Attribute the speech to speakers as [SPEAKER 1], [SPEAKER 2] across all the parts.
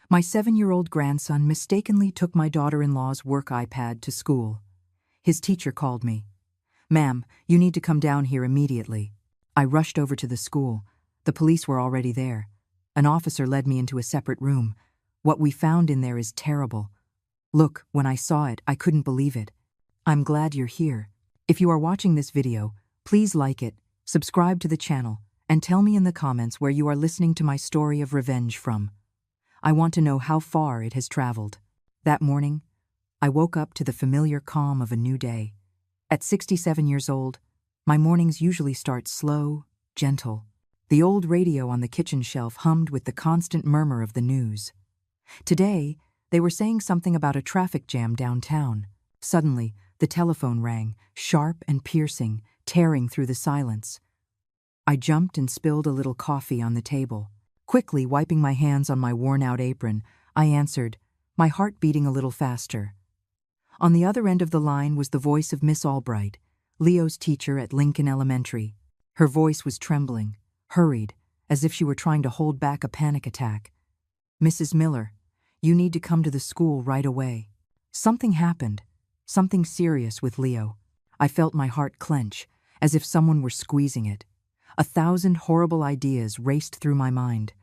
[SPEAKER 1] My 7-year-old grandson mistakenly took my daughter-in-law's work iPad to school. His teacher called me. "Ma'am, you need to come down here immediately." I rushed over to the school. The police were already there. An officer led me into a separate room. What we found in there is terrible. Look, when I saw it, I couldn't believe it. I'm glad you're here. If you are watching this video, please like it, subscribe to the channel, and tell me in the comments where you are listening to my story of revenge from. I want to know how far it has traveled. That morning, I woke up to the familiar calm of a new day. At 67 years old, my mornings usually start slow, gentle. The old radio on the kitchen shelf hummed with the constant murmur of the news. Today, they were saying something about a traffic jam downtown. Suddenly, the telephone rang, sharp and piercing, tearing through the silence. I jumped and spilled a little coffee on the table. Quickly wiping my hands on my worn-out apron, I answered, my heart beating a little faster. On the other end of the line was the voice of Miss Albright, Leo's teacher at Lincoln Elementary. Her voice was trembling, hurried, as if she were trying to hold back a panic attack. "Mrs. Miller, you need to come to the school right away. Something happened, something serious with Leo." I felt my heart clench, as if someone were squeezing it. 1,000 horrible ideas raced through my mind.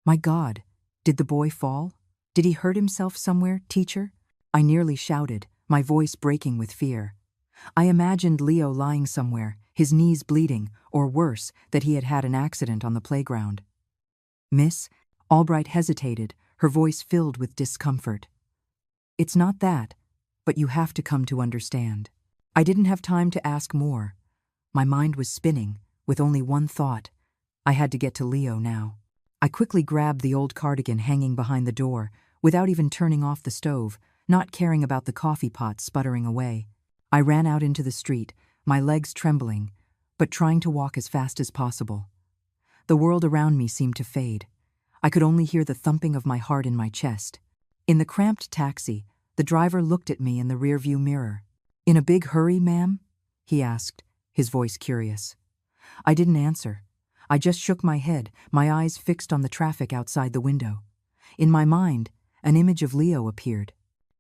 [SPEAKER 1] My God, did the boy fall? Did he hurt himself somewhere, teacher? I nearly shouted, my voice breaking with fear. I imagined Leo lying somewhere, his knees bleeding, or worse, that he had had an accident on the playground. "Miss," Albright hesitated, her voice filled with discomfort. "It's not that, but you have to come to understand." I didn't have time to ask more. My mind was spinning, with only one thought. I had to get to Leo now. I quickly grabbed the old cardigan hanging behind the door, without even turning off the stove, not caring about the coffee pot sputtering away. I ran out into the street, my legs trembling, but trying to walk as fast as possible. The world around me seemed to fade. I could only hear the thumping of my heart in my chest. In the cramped taxi, the driver looked at me in the rearview mirror. "In a big hurry, ma'am?" he asked, his voice curious. I didn't answer. I just shook my head, my eyes fixed on the traffic outside the window. In my mind, an image of Leo appeared.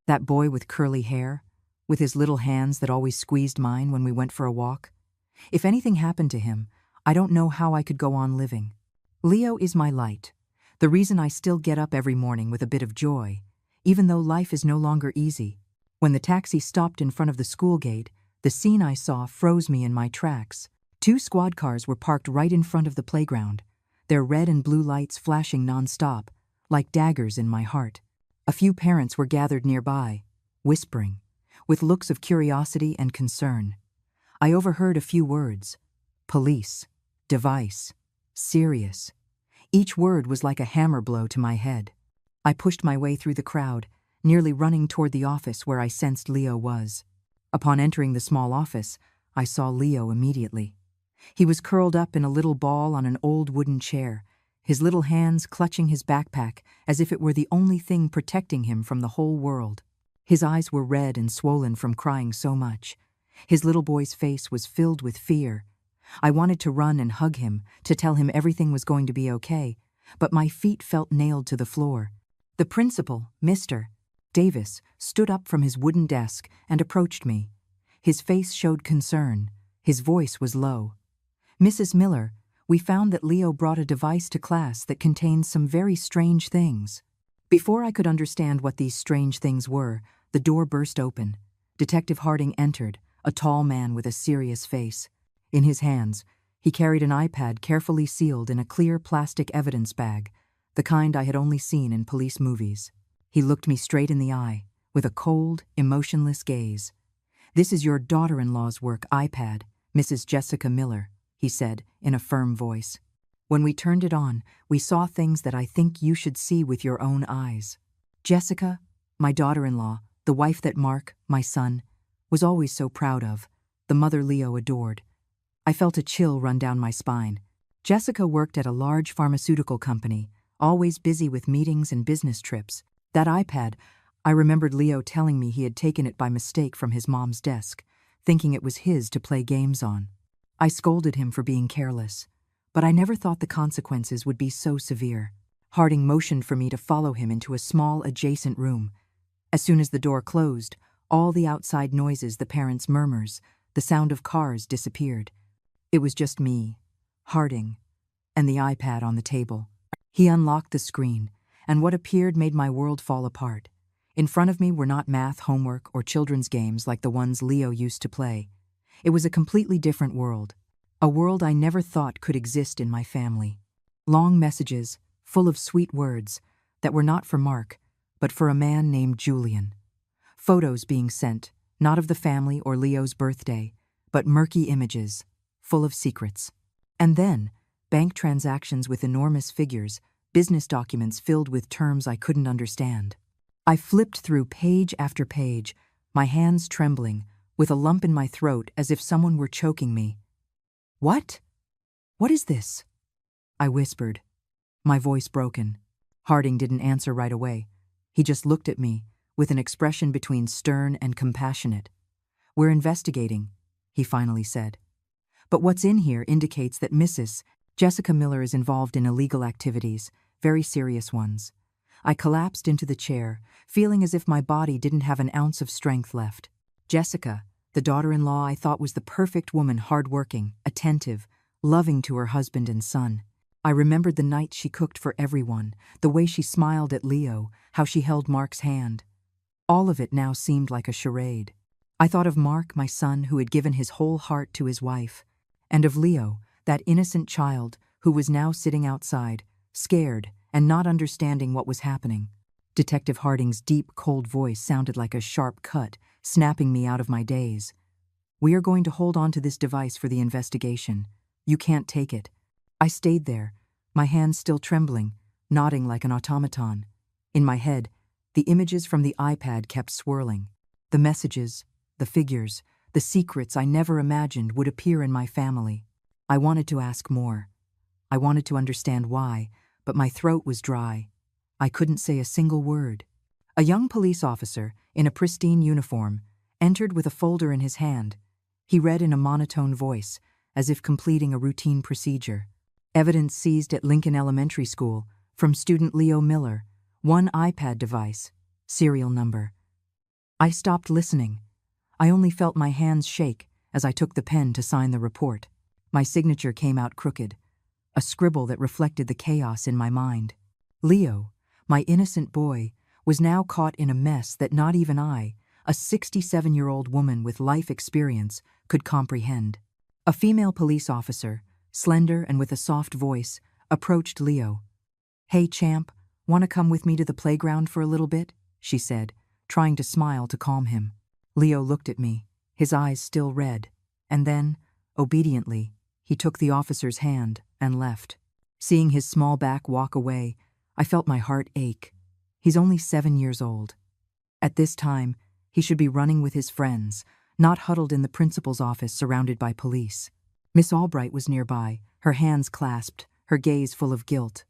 [SPEAKER 1] That boy with curly hair, with his little hands that always squeezed mine when we went for a walk. If anything happened to him, I don't know how I could go on living. Leo is my light, the reason I still get up every morning with a bit of joy, even though life is no longer easy. When the taxi stopped in front of the school gate, the scene I saw froze me in my tracks. 2 squad cars were parked right in front of the playground, their red and blue lights flashing non-stop, like daggers in my heart. A few parents were gathered nearby, whispering, with looks of curiosity and concern. I overheard a few words: police, device, serious. Each word was like a hammer blow to my head. I pushed my way through the crowd, nearly running toward the office where I sensed Leo was. Upon entering the small office, I saw Leo immediately. He was curled up in a little ball on an old wooden chair, his little hands clutching his backpack as if it were the only thing protecting him from the whole world. His eyes were red and swollen from crying so much. His little boy's face was filled with fear. I wanted to run and hug him, to tell him everything was going to be okay, but my feet felt nailed to the floor. The principal, Mr. Davis, stood up from his wooden desk and approached me. His face showed concern. His voice was low. "Mrs. Miller, we found that Leo brought a device to class that contains some very strange things." Before I could understand what these strange things were, the door burst open. Detective Harding entered, a tall man with a serious face. In his hands, he carried an iPad carefully sealed in a clear plastic evidence bag, the kind I had only seen in police movies. He looked me straight in the eye, with a cold, emotionless gaze. "This is your daughter-in-law's work iPad, Mrs. Jessica Miller," he said in a firm voice. "When we turned it on, we saw things that I think you should see with your own eyes. Jessica, my daughter-in-law, the wife that Mark, my son, was always so proud of, the mother Leo adored." I felt a chill run down my spine. Jessica worked at a large pharmaceutical company, always busy with meetings and business trips. That iPad, I remembered Leo telling me he had taken it by mistake from his mom's desk, thinking it was his to play games on. I scolded him for being careless, but I never thought the consequences would be so severe. Harding motioned for me to follow him into a small adjacent room. As soon as the door closed, all the outside noises, the parents' murmurs, the sound of cars disappeared. It was just me, Harding, and the iPad on the table. He unlocked the screen, and what appeared made my world fall apart. In front of me were not math homework or children's games like the ones Leo used to play. It was a completely different world, a world I never thought could exist in my family. Long messages, full of sweet words, that were not for Mark, but for a man named Julian. Photos being sent, not of the family or Leo's birthday, but murky images, full of secrets. And then, bank transactions with enormous figures, business documents filled with terms I couldn't understand. I flipped through page after page, my hands trembling, with a lump in my throat as if someone were choking me. "What? What is this?" I whispered, my voice broken. Harding didn't answer right away. He just looked at me, with an expression between stern and compassionate. "We're investigating," he finally said. "But what's in here indicates that Mrs. Jessica Miller is involved in illegal activities, very serious ones." I collapsed into the chair, feeling as if my body didn't have an ounce of strength left. Jessica, the daughter-in-law I thought was the perfect woman, hardworking, attentive, loving to her husband and son. I remembered the night she cooked for everyone, the way she smiled at Leo, how she held Mark's hand. All of it now seemed like a charade. I thought of Mark, my son, who had given his whole heart to his wife, and of Leo, that innocent child who was now sitting outside, scared and not understanding what was happening. Detective Harding's deep, cold voice sounded like a sharp cut, snapping me out of my daze. "We are going to hold on to this device for the investigation. You can't take it." I stayed there, my hands still trembling, nodding like an automaton. In my head, the images from the iPad kept swirling. The messages, the figures, the secrets I never imagined would appear in my family. I wanted to ask more. I wanted to understand why, but my throat was dry. I couldn't say a single word. A young police officer, in a pristine uniform, entered with a folder in his hand. He read in a monotone voice, as if completing a routine procedure. "Evidence seized at Lincoln Elementary School, from student Leo Miller, 1 iPad device, serial number." I stopped listening. I only felt my hands shake as I took the pen to sign the report. My signature came out crooked, a scribble that reflected the chaos in my mind. Leo, my innocent boy, was now caught in a mess that not even I, a 67-year-old woman with life experience, could comprehend. A female police officer, slender and with a soft voice, approached Leo. "Hey, champ, want to come with me to the playground for a little bit?" she said, trying to smile to calm him. Leo looked at me, his eyes still red, and then, obediently, he took the officer's hand and left. Seeing his small back walk away, I felt my heart ache. He's only 7 years old. At this time, he should be running with his friends, not huddled in the principal's office surrounded by police. Miss Albright was nearby, her hands clasped, her gaze full of guilt.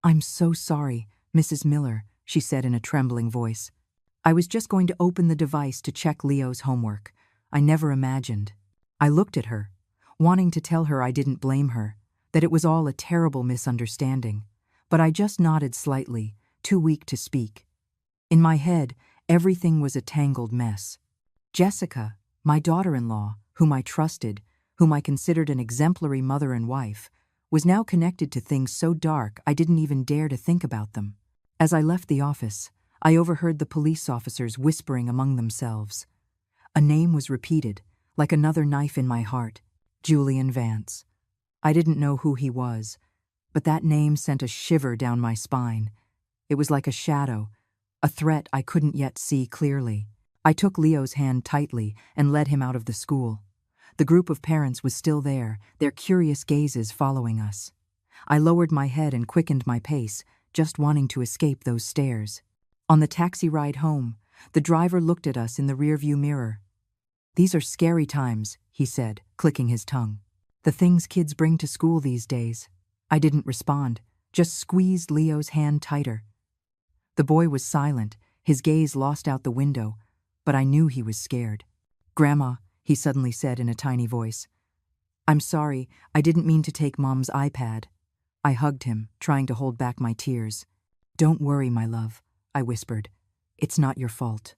[SPEAKER 1] "I'm so sorry, Mrs. Miller," she said in a trembling voice. "I was just going to open the device to check Leo's homework. I never imagined." I looked at her, wanting to tell her I didn't blame her, that it was all a terrible misunderstanding, but I just nodded slightly, too weak to speak. In my head, everything was a tangled mess. Jessica, my daughter-in-law, whom I trusted, whom I considered an exemplary mother and wife, was now connected to things so dark I didn't even dare to think about them. As I left the office, I overheard the police officers whispering among themselves. A name was repeated, like another knife in my heart: Julian Vance. I didn't know who he was, but that name sent a shiver down my spine. It was like a shadow, a threat I couldn't yet see clearly. I took Leo's hand tightly and led him out of the school. The group of parents was still there, their curious gazes following us. I lowered my head and quickened my pace, just wanting to escape those stares. On the taxi ride home, the driver looked at us in the rearview mirror. "These are scary times," he said, clicking his tongue. "The things kids bring to school these days." I didn't respond, just squeezed Leo's hand tighter. The boy was silent, his gaze lost out the window, but I knew he was scared. "Grandma," he suddenly said in a tiny voice, "I'm sorry, I didn't mean to take Mom's iPad." I hugged him, trying to hold back my tears. "Don't worry, my love," I whispered. "It's not your fault."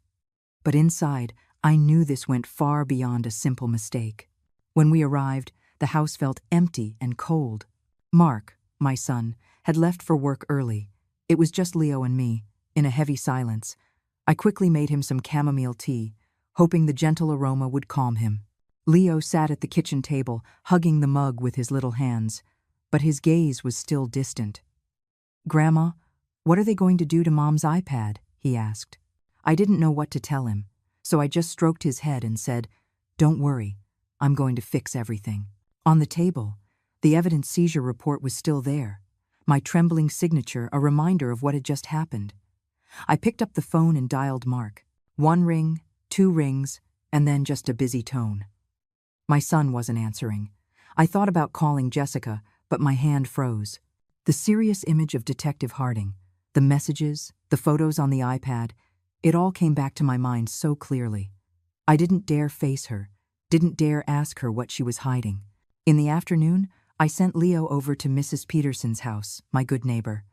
[SPEAKER 1] But inside, I knew this went far beyond a simple mistake. When we arrived, the house felt empty and cold. Mark, my son, had left for work early. It was just Leo and me, in a heavy silence. I quickly made him some chamomile tea, hoping the gentle aroma would calm him. Leo sat at the kitchen table, hugging the mug with his little hands, but his gaze was still distant. "Grandma, what are they going to do to Mom's iPad?" he asked. I didn't know what to tell him, so I just stroked his head and said, "Don't worry, I'm going to fix everything." On the table, the evidence seizure report was still there, my trembling signature a reminder of what had just happened. I picked up the phone and dialed Mark. 1 ring, 2 rings, and then just a busy tone. My son wasn't answering. I thought about calling Jessica, but my hand froze. The serious image of Detective Harding, the messages, the photos on the iPad, it all came back to my mind so clearly. I didn't dare face her, didn't dare ask her what she was hiding. In the afternoon, I sent Leo over to Mrs. Peterson's house, my good neighbor.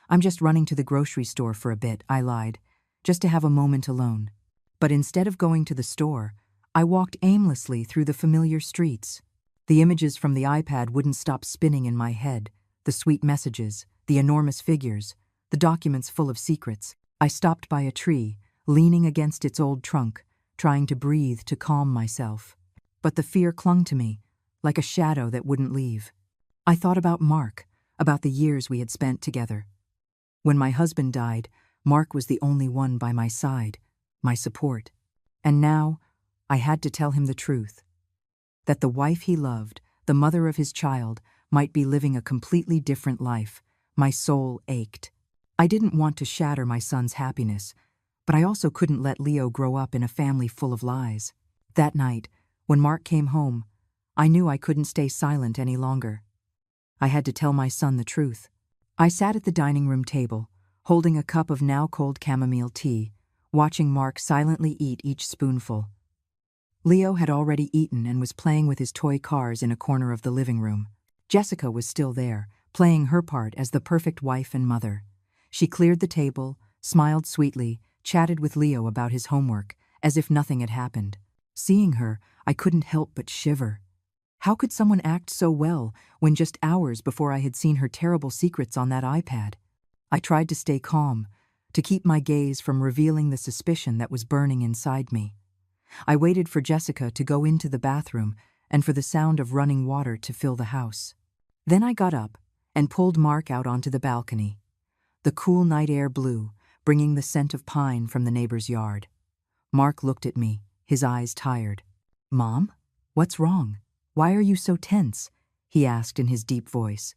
[SPEAKER 1] "I'm just running to the grocery store for a bit," I lied, "just to have a moment alone." But instead of going to the store, I walked aimlessly through the familiar streets. The images from the iPad wouldn't stop spinning in my head, the sweet messages, the enormous figures, the documents full of secrets. I stopped by a tree, leaning against its old trunk, trying to breathe to calm myself. But the fear clung to me, like a shadow that wouldn't leave. I thought about Mark, about the years we had spent together. When my husband died, Mark was the only one by my side, my support. And now, I had to tell him the truth. That the wife he loved, the mother of his child, might be living a completely different life. My soul ached. I didn't want to shatter my son's happiness, but I also couldn't let Leo grow up in a family full of lies. That night, when Mark came home, I knew I couldn't stay silent any longer. I had to tell my son the truth. I sat at the dining room table, holding a cup of now cold chamomile tea, watching Mark silently eat each spoonful. Leo had already eaten and was playing with his toy cars in a corner of the living room. Jessica was still there, playing her part as the perfect wife and mother. She cleared the table, smiled sweetly, chatted with Leo about his homework, as if nothing had happened. Seeing her, I couldn't help but shiver. How could someone act so well when just hours before I had seen her terrible secrets on that iPad? I tried to stay calm, to keep my gaze from revealing the suspicion that was burning inside me. I waited for Jessica to go into the bathroom and for the sound of running water to fill the house. Then I got up and pulled Mark out onto the balcony. The cool night air blew, bringing the scent of pine from the neighbor's yard. Mark looked at me, his eyes tired. "Mom, what's wrong? Why are you so tense?" he asked in his deep voice.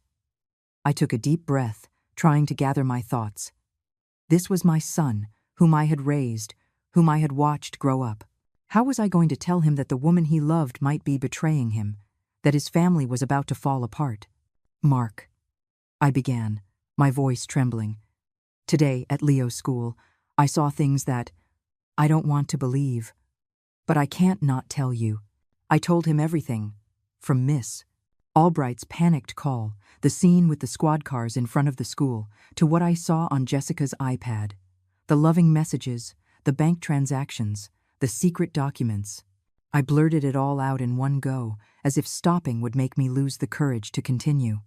[SPEAKER 1] I took a deep breath, trying to gather my thoughts. This was my son, whom I had raised, whom I had watched grow up. How was I going to tell him that the woman he loved might be betraying him, that his family was about to fall apart? "Mark," I began, my voice trembling. "Today, at Leo's school, I saw things that I don't want to believe. But I can't not tell you." I told him everything, from Miss Albright's panicked call, the scene with the squad cars in front of the school, to what I saw on Jessica's iPad. The loving messages, the bank transactions, the secret documents. I blurted it all out in one go, as if stopping would make me lose the courage to continue.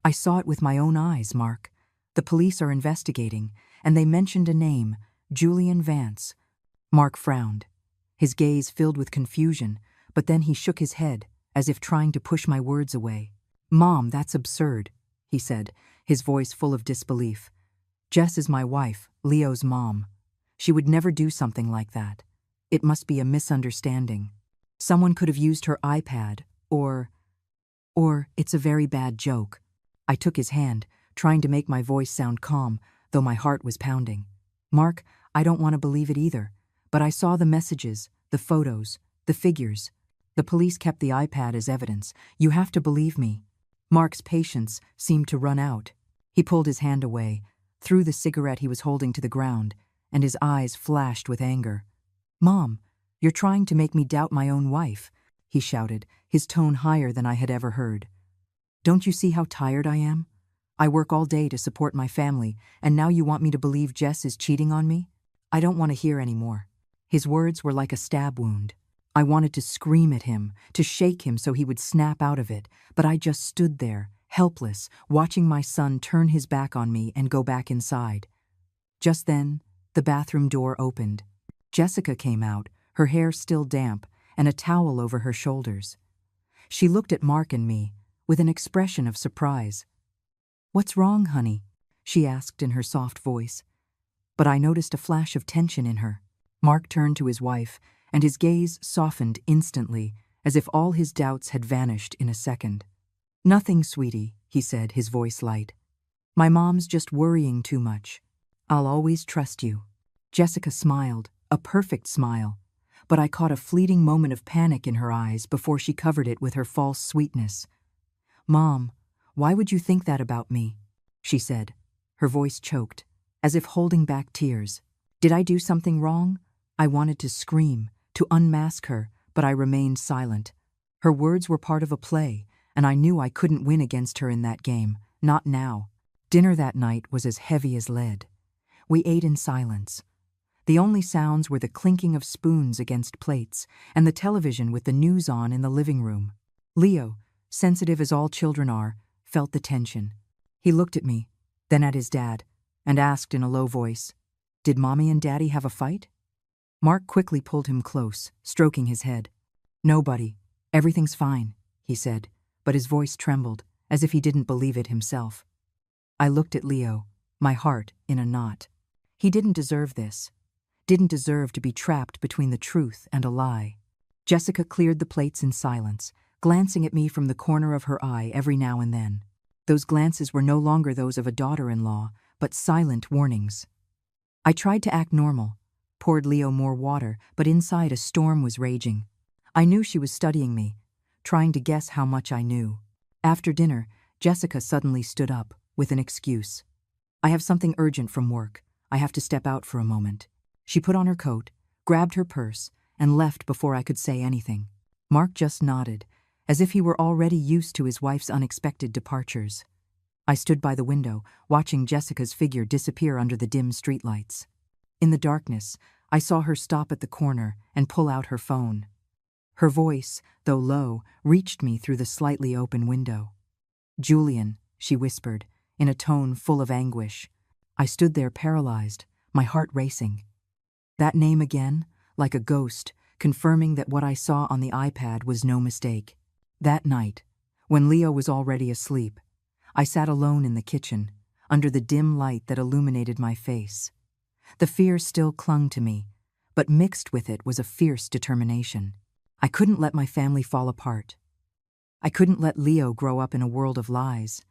[SPEAKER 1] "I saw it with my own eyes, Mark. The police are investigating, and they mentioned a name, Julian Vance." Mark frowned, his gaze filled with confusion, but then he shook his head, as if trying to push my words away. "Mom, that's absurd," he said, his voice full of disbelief. "Jess is my wife, Leo's mom. She would never do something like that. It must be a misunderstanding. Someone could have used her iPad, or it's a very bad joke." I took his hand, trying to make my voice sound calm, though my heart was pounding. "Mark, I don't want to believe it either, but I saw the messages, the photos, the figures. The police kept the iPad as evidence. You have to believe me." Mark's patience seemed to run out. He pulled his hand away, threw the cigarette he was holding to the ground, and his eyes flashed with anger. "Mom, you're trying to make me doubt my own wife," he shouted, his tone higher than I had ever heard. Don't you see how tired I am? I work all day to support my family, and now you want me to believe Jess is cheating on me? I don't want to hear any more. His words were like a stab wound. I wanted to scream at him, to shake him so he would snap out of it, but I just stood there, helpless, watching my son turn his back on me and go back inside. Just then, the bathroom door opened. Jessica came out, her hair still damp, and a towel over her shoulders. She looked at Mark and me, with an expression of surprise. "What's wrong, honey?" she asked in her soft voice. But I noticed a flash of tension in her. Mark turned to his wife, and his gaze softened instantly, as if all his doubts had vanished in a second. "Nothing, sweetie," he said, his voice light. "My mom's just worrying too much. I'll always trust you." Jessica smiled, a perfect smile, but I caught a fleeting moment of panic in her eyes before she covered it with her false sweetness. "Mom, why would you think that about me?" she said, her voice choked, as if holding back tears. Did I do something wrong? I wanted to scream, to unmask her, but I remained silent. Her words were part of a play, and I knew I couldn't win against her in that game, not now. Dinner that night was as heavy as lead. We ate in silence. The only sounds were the clinking of spoons against plates and the television with the news on in the living room. Leo, sensitive as all children are, felt the tension. He looked at me, then at his dad, and asked in a low voice, "Did Mommy and Daddy have a fight?" Mark quickly pulled him close, stroking his head. "No, buddy, everything's fine," he said, but his voice trembled, as if he didn't believe it himself. I looked at Leo, my heart in a knot. He didn't deserve this. Didn't deserve to be trapped between the truth and a lie. Jessica cleared the plates in silence, glancing at me from the corner of her eye every now and then. Those glances were no longer those of a daughter-in-law, but silent warnings. I tried to act normal, poured Leo more water, but inside a storm was raging. I knew she was studying me, trying to guess how much I knew. After dinner, Jessica suddenly stood up, with an excuse. "I have something urgent from work. I have to step out for a moment." She put on her coat, grabbed her purse, and left before I could say anything. Mark just nodded, as if he were already used to his wife's unexpected departures. I stood by the window, watching Jessica's figure disappear under the dim streetlights. In the darkness, I saw her stop at the corner and pull out her phone. Her voice, though low, reached me through the slightly open window. "Julian," she whispered, in a tone full of anguish. I stood there paralyzed, my heart racing. That name again, like a ghost, confirming that what I saw on the iPad was no mistake. That night, when Leo was already asleep, I sat alone in the kitchen, under the dim light that illuminated my face. The fear still clung to me, but mixed with it was a fierce determination. I couldn't let my family fall apart. I couldn't let Leo grow up in a world of lies.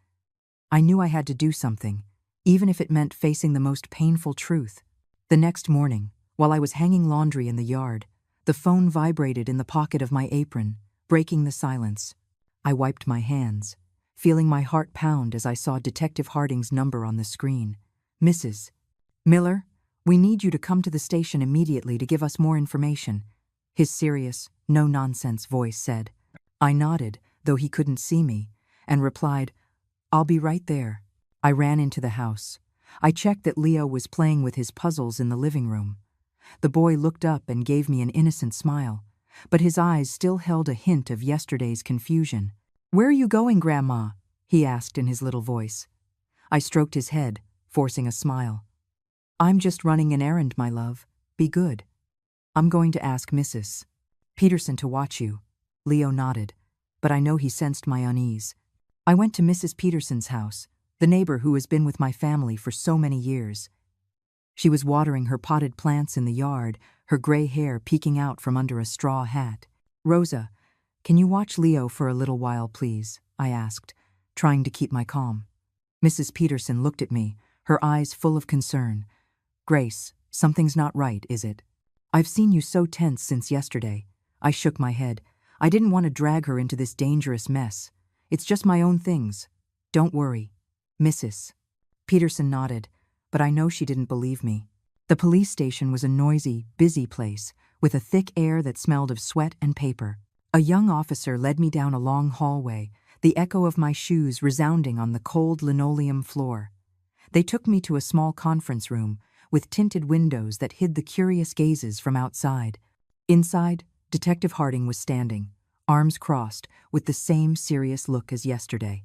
[SPEAKER 1] I knew I had to do something, even if it meant facing the most painful truth. The next morning, while I was hanging laundry in the yard, the phone vibrated in the pocket of my apron, breaking the silence. I wiped my hands, feeling my heart pound as I saw Detective Harding's number on the screen. "Mrs. Miller, we need you to come to the station immediately to give us more information," his serious, no-nonsense voice said. I nodded, though he couldn't see me, and replied, "I'll be right there." I ran into the house. I checked that Leo was playing with his puzzles in the living room. The boy looked up and gave me an innocent smile, but his eyes still held a hint of yesterday's confusion. "Where are you going, Grandma?" he asked in his little voice. I stroked his head, forcing a smile. "I'm just running an errand, my love. Be good." "I'm going to ask Mrs. Peterson to watch you." Leo nodded, but I know he sensed my unease. I went to Mrs. Peterson's house, the neighbor who has been with my family for so many years. She was watering her potted plants in the yard, her gray hair peeking out from under a straw hat. "Rosa, can you watch Leo for a little while, please?" I asked, trying to keep my calm. Mrs. Peterson looked at me, her eyes full of concern. "Grace, something's not right, is it?" "I've seen you so tense since yesterday." I shook my head. I didn't want to drag her into this dangerous mess. "It's just my own things. Don't worry." Mrs. Peterson nodded, but I know she didn't believe me. The police station was a noisy, busy place, with a thick air that smelled of sweat and paper. A young officer led me down a long hallway, the echo of my shoes resounding on the cold linoleum floor. They took me to a small conference room with tinted windows that hid the curious gazes from outside. Inside, Detective Harding was standing, arms crossed, with the same serious look as yesterday.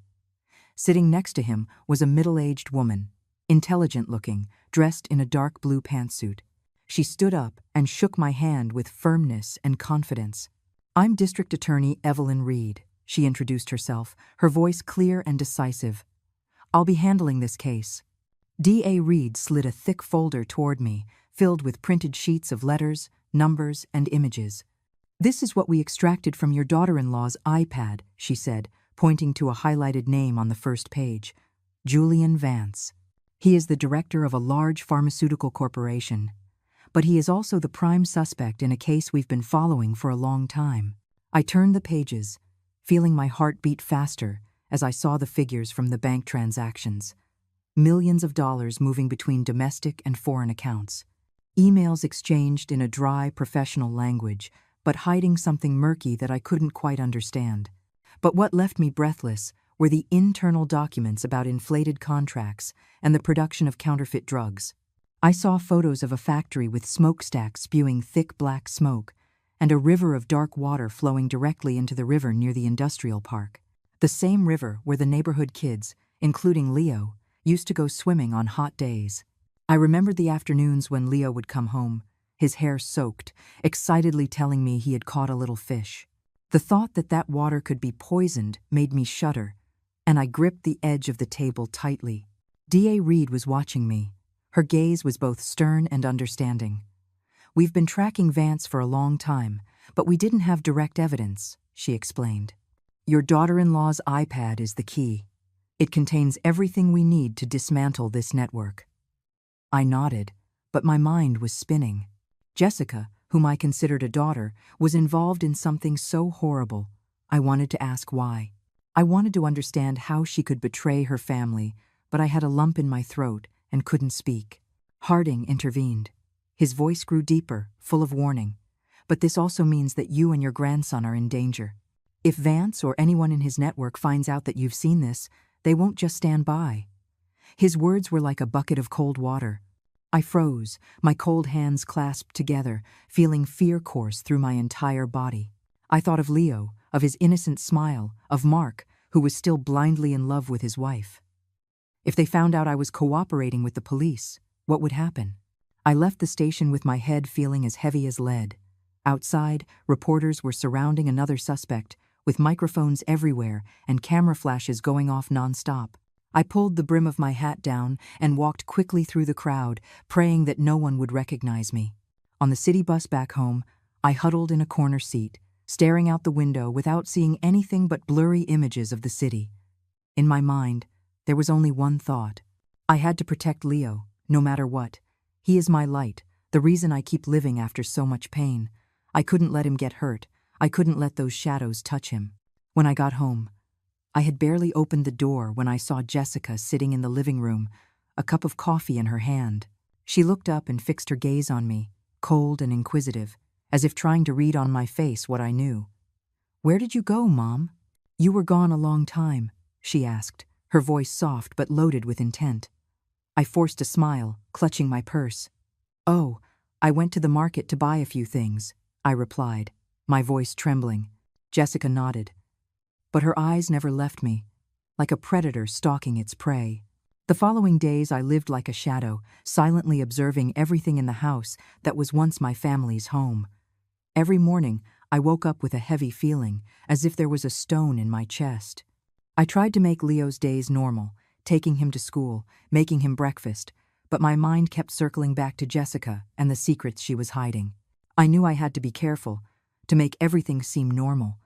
[SPEAKER 1] Sitting next to him was a middle-aged woman, intelligent-looking, dressed in a dark blue pantsuit. She stood up and shook my hand with firmness and confidence. "I'm District Attorney Evelyn Reed," she introduced herself, her voice clear and decisive. "I'll be handling this case." D.A. Reed slid a thick folder toward me, filled with printed sheets of letters, numbers, and images. "This is what we extracted from your daughter-in-law's iPad," she said, pointing to a highlighted name on the first page. "Julian Vance. He is the director of a large pharmaceutical corporation. But he is also the prime suspect in a case we've been following for a long time." I turned the pages, feeling my heart beat faster as I saw the figures from the bank transactions. Millions of dollars moving between domestic and foreign accounts. Emails exchanged in a dry, professional language, but hiding something murky that I couldn't quite understand. But what left me breathless were the internal documents about inflated contracts and the production of counterfeit drugs. I saw photos of a factory with smokestacks spewing thick black smoke and a river of dark water flowing directly into the river near the industrial park. The same river where the neighborhood kids, including Leo, used to go swimming on hot days. I remembered the afternoons when Leo would come home, his hair soaked, excitedly telling me he had caught a little fish. The thought that that water could be poisoned made me shudder, and I gripped the edge of the table tightly. D.A. Reed was watching me. Her gaze was both stern and understanding. "We've been tracking Vance for a long time, but we didn't have direct evidence," she explained. "Your daughter-in-law's iPad is the key. It contains everything we need to dismantle this network." I nodded, but my mind was spinning. Jessica, whom I considered a daughter, was involved in something so horrible. I wanted to ask why. I wanted to understand how she could betray her family, but I had a lump in my throat and couldn't speak. Harding intervened. His voice grew deeper, full of warning. "But this also means that you and your grandson are in danger. If Vance or anyone in his network finds out that you've seen this, they won't just stand by." His words were like a bucket of cold water. I froze, my cold hands clasped together, feeling fear course through my entire body. I thought of Leo, of his innocent smile, of Mark, who was still blindly in love with his wife. If they found out I was cooperating with the police, what would happen? I left the station with my head feeling as heavy as lead. Outside, reporters were surrounding another suspect, with microphones everywhere and camera flashes going off nonstop. I pulled the brim of my hat down and walked quickly through the crowd, praying that no one would recognize me. On the city bus back home, I huddled in a corner seat, staring out the window without seeing anything but blurry images of the city. In my mind, there was only one thought. I had to protect Leo, no matter what. He is my light, the reason I keep living after so much pain. I couldn't let him get hurt. I couldn't let those shadows touch him. When I got home, I had barely opened the door when I saw Jessica sitting in the living room, a cup of coffee in her hand. She looked up and fixed her gaze on me, cold and inquisitive, as if trying to read on my face what I knew. "Where did you go, Mom?" "You were gone a long time," she asked, her voice soft but loaded with intent. I forced a smile, clutching my purse. "Oh, I went to the market to buy a few things," I replied, my voice trembling. Jessica nodded, but her eyes never left me, like a predator stalking its prey. The following days I lived like a shadow, silently observing everything in the house that was once my family's home. Every morning, I woke up with a heavy feeling, as if there was a stone in my chest. I tried to make Leo's days normal, taking him to school, making him breakfast, but my mind kept circling back to Jessica and the secrets she was hiding. I knew I had to be careful, to make everything seem normal,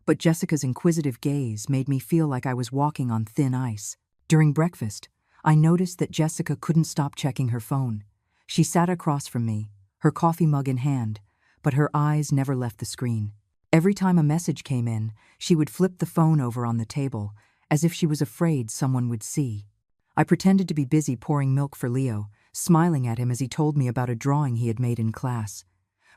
[SPEAKER 1] but Jessica's inquisitive gaze made me feel like I was walking on thin ice. During breakfast, I noticed that Jessica couldn't stop checking her phone. She sat across from me, her coffee mug in hand, but her eyes never left the screen. Every time a message came in, she would flip the phone over on the table, as if she was afraid someone would see. I pretended to be busy pouring milk for Leo, smiling at him as he told me about a drawing he had made in class.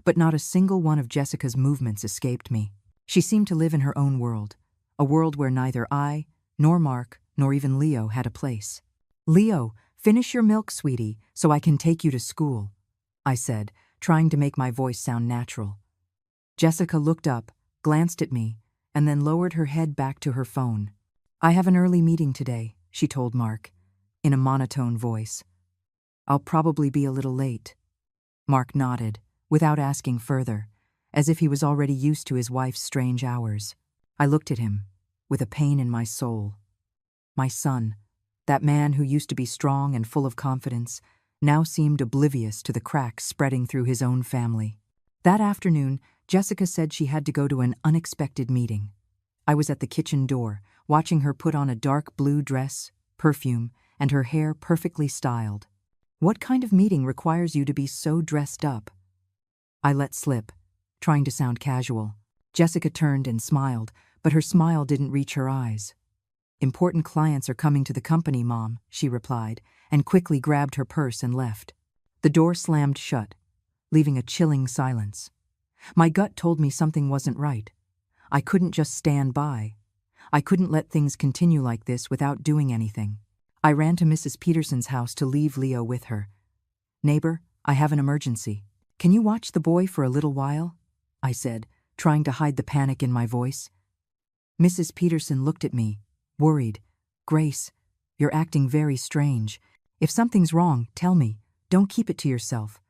[SPEAKER 1] But not a single one of Jessica's movements escaped me. She seemed to live in her own world, a world where neither I, nor Mark, nor even Leo had a place. "Leo, finish your milk, sweetie, so I can take you to school," I said, trying to make my voice sound natural. Jessica looked up, glanced at me, and then lowered her head back to her phone. "I have an early meeting today," she told Mark, in a monotone voice. "I'll probably be a little late." Mark nodded, without asking further, as if he was already used to his wife's strange hours. I looked at him, with a pain in my soul. My son, that man who used to be strong and full of confidence, now seemed oblivious to the cracks spreading through his own family. That afternoon, Jessica said she had to go to an unexpected meeting. I was at the kitchen door, watching her put on a dark blue dress, perfume, and her hair perfectly styled. "What kind of meeting requires you to be so dressed up?" I let slip, trying to sound casual. Jessica turned and smiled, but her smile didn't reach her eyes. "Important clients are coming to the company, Mom," she replied, and quickly grabbed her purse and left. The door slammed shut, leaving a chilling silence. My gut told me something wasn't right. I couldn't just stand by. I couldn't let things continue like this without doing anything. I ran to Mrs. Peterson's house to leave Leo with her. "Neighbor, I have an emergency. Can you watch the boy for a little while?" I said, trying to hide the panic in my voice. Mrs. Peterson looked at me, worried. "Grace, you're acting very strange. If something's wrong, tell me. Don't keep it to yourself."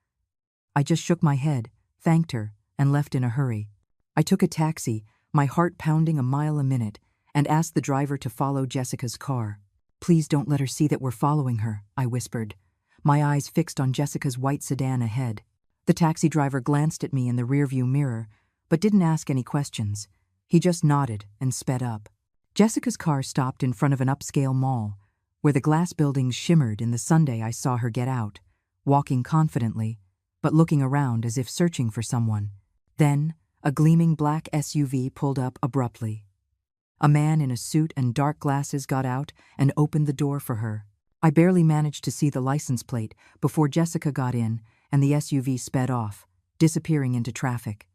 [SPEAKER 1] I just shook my head, thanked her, and left in a hurry. I took a taxi, my heart pounding a mile a minute, and asked the driver to follow Jessica's car. "Please don't let her see that we're following her," I whispered, my eyes fixed on Jessica's white sedan ahead. The taxi driver glanced at me in the rearview mirror, but didn't ask any questions. He just nodded and sped up. Jessica's car stopped in front of an upscale mall, where the glass buildings shimmered in the sunday. I saw her get out, walking confidently, but looking around as if searching for someone. Then, a gleaming black SUV pulled up abruptly. A man in a suit and dark glasses got out and opened the door for her. I barely managed to see the license plate before Jessica got in and the SUV sped off, disappearing into traffic.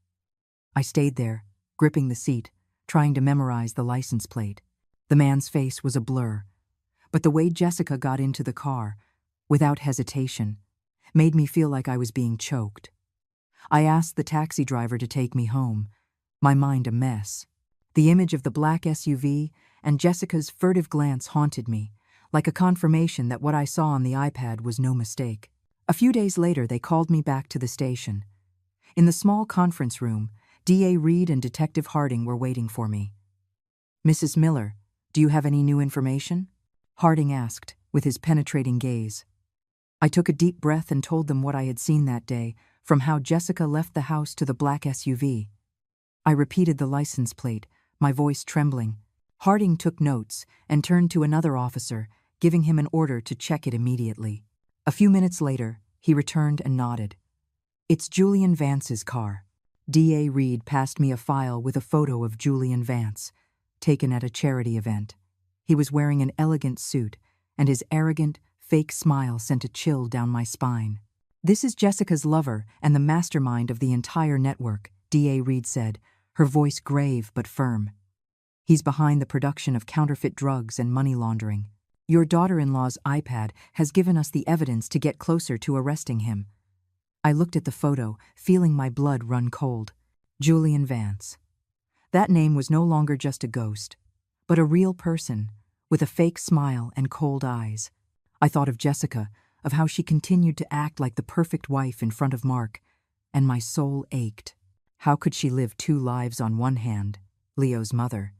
[SPEAKER 1] I stayed there, gripping the seat, trying to memorize the license plate. The man's face was a blur, but the way Jessica got into the car, without hesitation, made me feel like I was being choked. I asked the taxi driver to take me home, my mind a mess. The image of the black SUV and Jessica's furtive glance haunted me, like a confirmation that what I saw on the iPad was no mistake. A few days later, they called me back to the station. In the small conference room, DA Reed and Detective Harding were waiting for me. "Mrs. Miller, do you have any new information?" Harding asked, with his penetrating gaze. I took a deep breath and told them what I had seen that day, from how Jessica left the house to the black SUV. I repeated the license plate, my voice trembling. Harding took notes and turned to another officer, giving him an order to check it immediately. A few minutes later, he returned and nodded. "It's Julian Vance's car." DA Reed passed me a file with a photo of Julian Vance, taken at a charity event. He was wearing an elegant suit, and his arrogant, fake smile sent a chill down my spine. "This is Jessica's lover and the mastermind of the entire network," DA Reed said, her voice grave but firm. "He's behind the production of counterfeit drugs and money laundering. Your daughter-in-law's iPad has given us the evidence to get closer to arresting him." I looked at the photo, feeling my blood run cold. Julian Vance. That name was no longer just a ghost, but a real person, with a fake smile and cold eyes. I thought of Jessica, of how she continued to act like the perfect wife in front of Mark, and my soul ached. How could she live two lives on one hand, Leo's mother,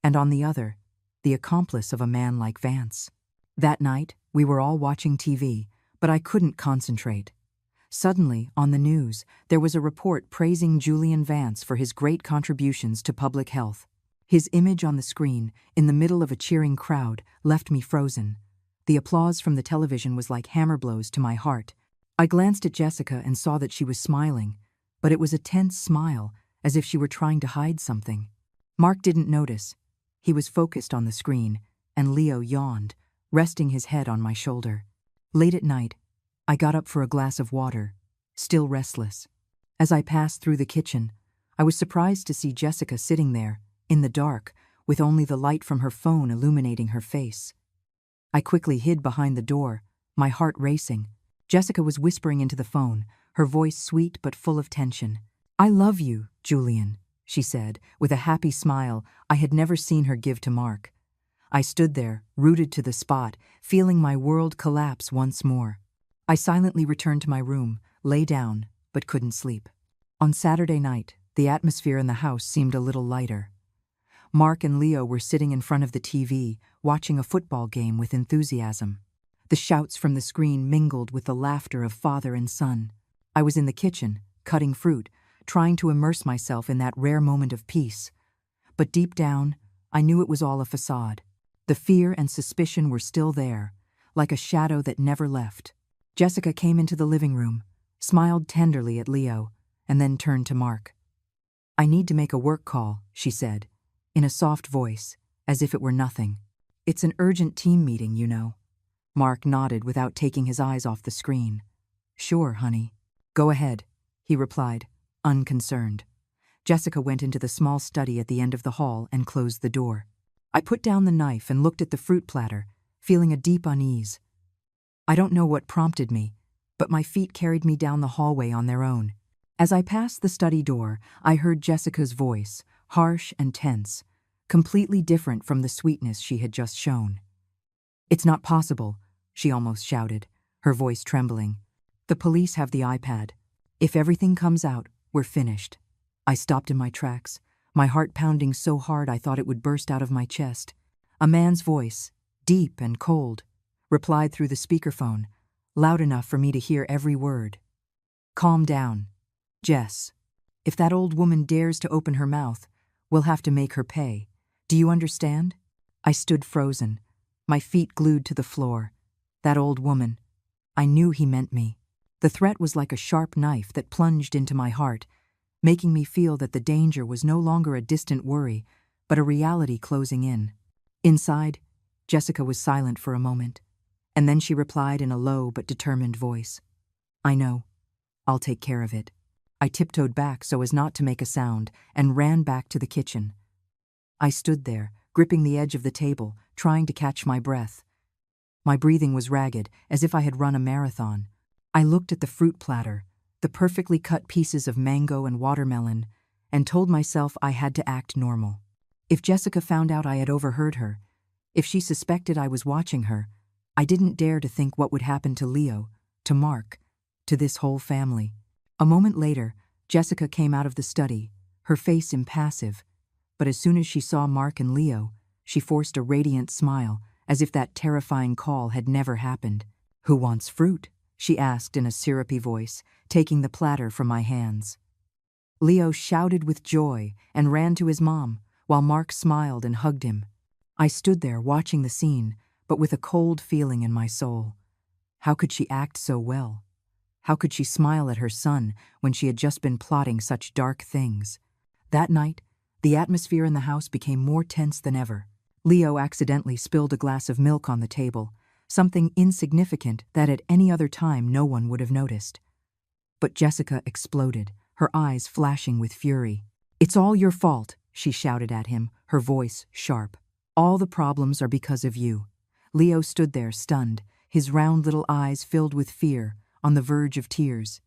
[SPEAKER 1] and on the other, the accomplice of a man like Vance? That night, we were all watching TV, but I couldn't concentrate. Suddenly, on the news, there was a report praising Julian Vance for his great contributions to public health. His image on the screen, in the middle of a cheering crowd, left me frozen. The applause from the television was like hammer blows to my heart. I glanced at Jessica and saw that she was smiling, but it was a tense smile, as if she were trying to hide something. Mark didn't notice. He was focused on the screen, and Leo yawned, resting his head on my shoulder. Late at night, I got up for a glass of water, still restless. As I passed through the kitchen, I was surprised to see Jessica sitting there, in the dark, with only the light from her phone illuminating her face. I quickly hid behind the door, my heart racing. Jessica was whispering into the phone, her voice sweet but full of tension. "I love you, Julian," she said, with a happy smile I had never seen her give to Mark. I stood there, rooted to the spot, feeling my world collapse once more. I silently returned to my room, lay down, but couldn't sleep. On Saturday night, the atmosphere in the house seemed a little lighter. Mark and Leo were sitting in front of the TV, watching a football game with enthusiasm. The shouts from the screen mingled with the laughter of father and son. I was in the kitchen, cutting fruit, trying to immerse myself in that rare moment of peace. But deep down, I knew it was all a facade. The fear and suspicion were still there, like a shadow that never left. Jessica came into the living room, smiled tenderly at Leo, and then turned to Mark. "I need to make a work call," she said, in a soft voice, as if it were nothing. "It's an urgent team meeting, you know." Mark nodded without taking his eyes off the screen. "Sure, honey. Go ahead," he replied, unconcerned. Jessica went into the small study at the end of the hall and closed the door. I put down the knife and looked at the fruit platter, feeling a deep unease. I don't know what prompted me, but my feet carried me down the hallway on their own. As I passed the study door, I heard Jessica's voice, harsh and tense, completely different from the sweetness she had just shown. "It's not possible," she almost shouted, her voice trembling. "The police have the iPad. If everything comes out, we're finished." I stopped in my tracks, my heart pounding so hard I thought it would burst out of my chest. A man's voice, deep and cold, replied through the speakerphone, loud enough for me to hear every word. "Calm down, Jess. If that old woman dares to open her mouth, we'll have to make her pay. Do you understand?" I stood frozen, my feet glued to the floor. That old woman. I knew he meant me. The threat was like a sharp knife that plunged into my heart, making me feel that the danger was no longer a distant worry, but a reality closing in. Inside, Jessica was silent for a moment, and then she replied in a low but determined voice. "I know. I'll take care of it." I tiptoed back so as not to make a sound and ran back to the kitchen. I stood there, gripping the edge of the table, trying to catch my breath. My breathing was ragged, as if I had run a marathon. I looked at the fruit platter, the perfectly cut pieces of mango and watermelon, and told myself I had to act normal. If Jessica found out I had overheard her, if she suspected I was watching her, I didn't dare to think what would happen to Leo, to Mark, to this whole family. A moment later, Jessica came out of the study, her face impassive, but as soon as she saw Mark and Leo, she forced a radiant smile, as if that terrifying call had never happened. "Who wants fruit?" she asked in a syrupy voice, taking the platter from my hands. Leo shouted with joy and ran to his mom, while Mark smiled and hugged him. I stood there watching the scene, but with a cold feeling in my soul. How could she act so well? How could she smile at her son when she had just been plotting such dark things? That night, the atmosphere in the house became more tense than ever. Leo accidentally spilled a glass of milk on the table, something insignificant that at any other time no one would have noticed. But Jessica exploded, her eyes flashing with fury. "It's all your fault," she shouted at him, her voice sharp. "All the problems are because of you." Leo stood there stunned, his round little eyes filled with fear, on the verge of tears.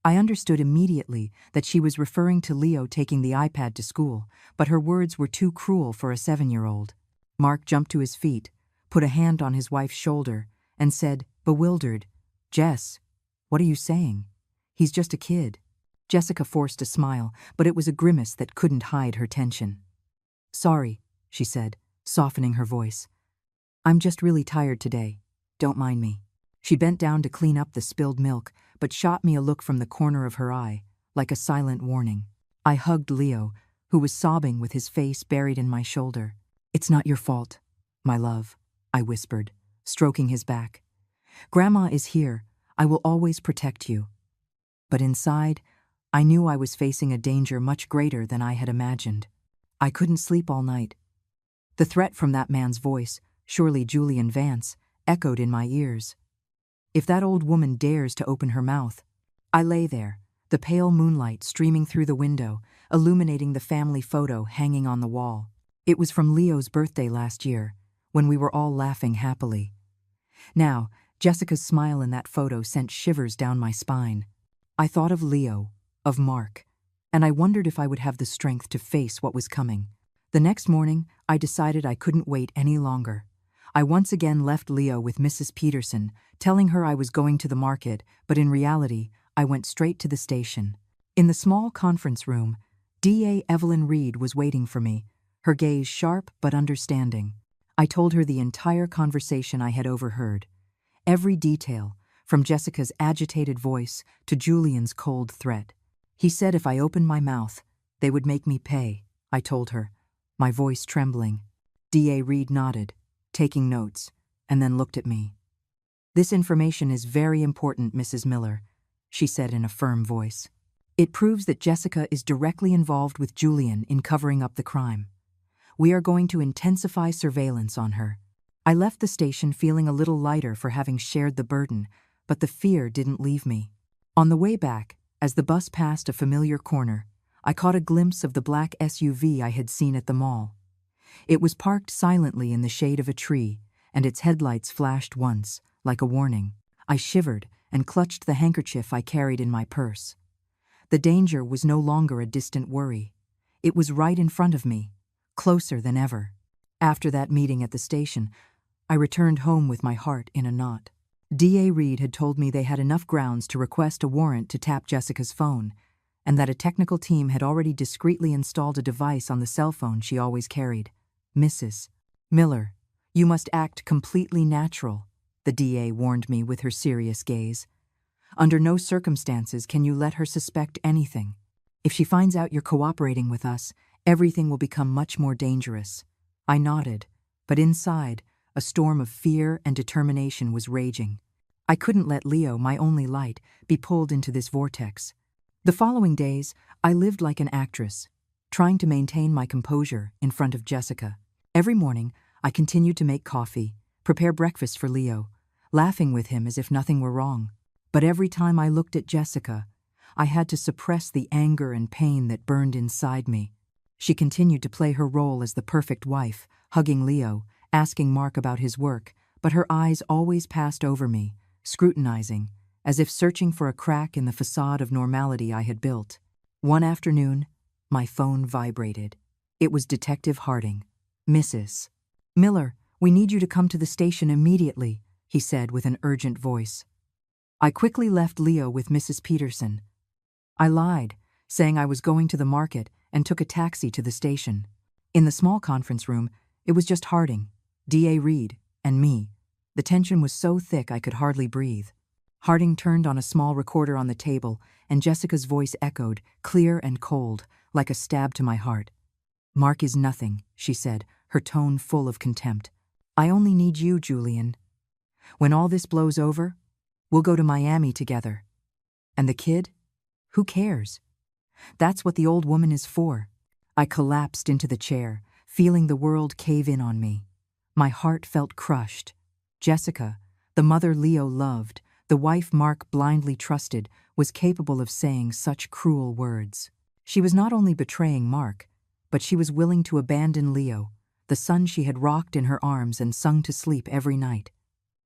[SPEAKER 1] I understood immediately that she was referring to Leo taking the iPad to school, but her words were too cruel for a 7-year-old. Mark jumped to his feet, put a hand on his wife's shoulder, and said, bewildered, "Jess, what are you saying? He's just a kid." Jessica forced a smile, but it was a grimace that couldn't hide her tension. "Sorry," she said, softening her voice. "I'm just really tired today. Don't mind me." She bent down to clean up the spilled milk, but shot me a look from the corner of her eye, like a silent warning. I hugged Leo, who was sobbing with his face buried in my shoulder. "It's not your fault, my love," I whispered, stroking his back. "Grandma is here. I will always protect you." But inside, I knew I was facing a danger much greater than I had imagined. I couldn't sleep all night. The threat from that man's voice, surely Julian Vance, echoed in my ears. If that old woman dares to open her mouth. I lay there, the pale moonlight streaming through the window, illuminating the family photo hanging on the wall. It was from Leo's birthday last year, when we were all laughing happily. Now, Jessica's smile in that photo sent shivers down my spine. I thought of Leo, of Mark, and I wondered if I would have the strength to face what was coming. The next morning, I decided I couldn't wait any longer. I once again left Leo with Mrs. Peterson, telling her I was going to the market, but in reality, I went straight to the station. In the small conference room, DA Evelyn Reed was waiting for me, her gaze sharp but understanding. I told her the entire conversation I had overheard. Every detail, from Jessica's agitated voice to Julian's cold threat. He said if I opened my mouth, they would make me pay, I told her, my voice trembling. DA Reed nodded, taking notes, and then looked at me. "This information is very important, Mrs. Miller," she said in a firm voice. "It proves that Jessica is directly involved with Julian in covering up the crime. We are going to intensify surveillance on her." I left the station feeling a little lighter for having shared the burden, but the fear didn't leave me. On the way back, as the bus passed a familiar corner, I caught a glimpse of the black SUV I had seen at the mall. It was parked silently in the shade of a tree, and its headlights flashed once, like a warning. I shivered and clutched the handkerchief I carried in my purse. The danger was no longer a distant worry. It was right in front of me, closer than ever. After that meeting at the station, I returned home with my heart in a knot. DA Reed had told me they had enough grounds to request a warrant to tap Jessica's phone, and that a technical team had already discreetly installed a device on the cell phone she always carried. "Mrs. Miller, you must act completely natural," the DA warned me with her serious gaze. "Under no circumstances can you let her suspect anything. If she finds out you're cooperating with us, everything will become much more dangerous." I nodded, but inside, a storm of fear and determination was raging. I couldn't let Leo, my only light, be pulled into this vortex. The following days, I lived like an actress, trying to maintain my composure in front of Jessica. Every morning, I continued to make coffee, prepare breakfast for Leo, laughing with him as if nothing were wrong. But every time I looked at Jessica, I had to suppress the anger and pain that burned inside me. She continued to play her role as the perfect wife, hugging Leo, asking Mark about his work, but her eyes always passed over me, scrutinizing, as if searching for a crack in the facade of normality I had built. One afternoon, my phone vibrated. It was Detective Harding. "Mrs. Miller, we need you to come to the station immediately," he said with an urgent voice. I quickly left Leo with Mrs. Peterson. I lied, saying I was going to the market, and took a taxi to the station. In the small conference room, it was just Harding, DA Reed, and me. The tension was so thick I could hardly breathe. Harding turned on a small recorder on the table, and Jessica's voice echoed, clear and cold, like a stab to my heart. "Mark is nothing," she said, her tone full of contempt. "I only need you, Julian. When all this blows over, we'll go to Miami together. And the kid? Who cares? That's what the old woman is for." I collapsed into the chair, feeling the world cave in on me. My heart felt crushed. Jessica, the mother Leo loved, the wife Mark blindly trusted, was capable of saying such cruel words. She was not only betraying Mark, but she was willing to abandon Leo, the son she had rocked in her arms and sung to sleep every night.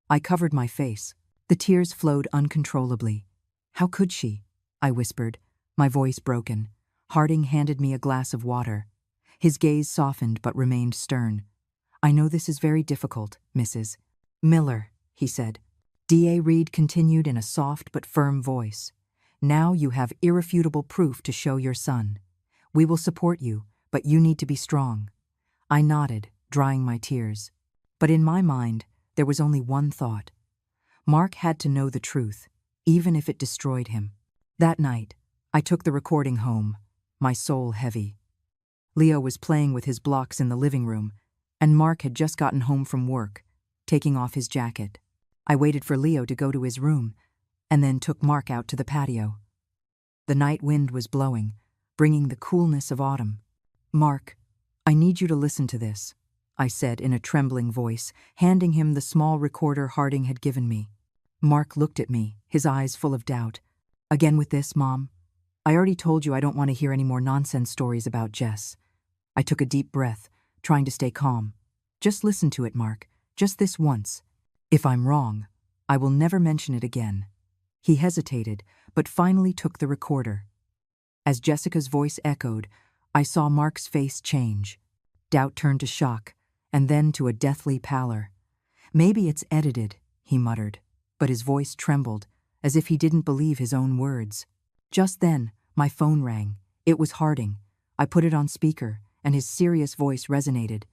[SPEAKER 1] I covered my face. The tears flowed uncontrollably. "How could she?" I whispered, my voice broken. Harding handed me a glass of water. His gaze softened but remained stern. "I know this is very difficult, Mrs. Miller," he said. DA Reed continued in a soft but firm voice. "Now you have irrefutable proof to show your son. We will support you, but you need to be strong." I nodded, drying my tears. But in my mind, there was only one thought. Mark had to know the truth, even if it destroyed him. That night, I took the recording home, my soul heavy. Leo was playing with his blocks in the living room, and Mark had just gotten home from work, taking off his jacket. I waited for Leo to go to his room, and then took Mark out to the patio. The night wind was blowing, bringing the coolness of autumn. "Mark, I need you to listen to this," I said in a trembling voice, handing him the small recorder Harding had given me. Mark looked at me, his eyes full of doubt. "Again with this, Mom? I already told you I don't want to hear any more nonsense stories about Jess." I took a deep breath, trying to stay calm. Just listen to it, Mark. Just this once. If I'm wrong, I will never mention it again. He hesitated, but finally took the recorder. As Jessica's voice echoed, I saw Mark's face change. Doubt turned to shock, and then to a deathly pallor. Maybe it's edited, he muttered, but his voice trembled, as if he didn't believe his own words. Just then, my phone rang. It was Harding. I put it on speaker, and his serious voice resonated.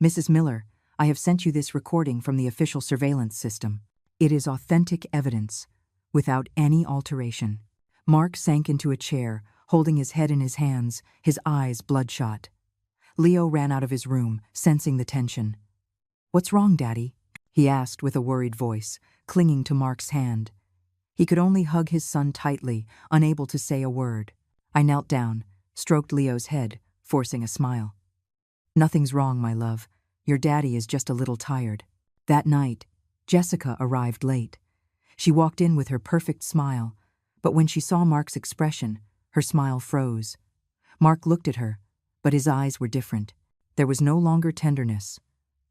[SPEAKER 1] Mrs. Miller, I have sent you this recording from the official surveillance system. It is authentic evidence, without any alteration. Mark sank into a chair, holding his head in his hands, his eyes bloodshot. Leo ran out of his room, sensing the tension. "What's wrong, Daddy?" he asked with a worried voice, clinging to Mark's hand. He could only hug his son tightly, unable to say a word. I knelt down, stroked Leo's head, forcing a smile. "Nothing's wrong, my love. Your daddy is just a little tired." That night, Jessica arrived late. She walked in with her perfect smile, but when she saw Mark's expression, her smile froze. Mark looked at her, but his eyes were different. There was no longer tenderness,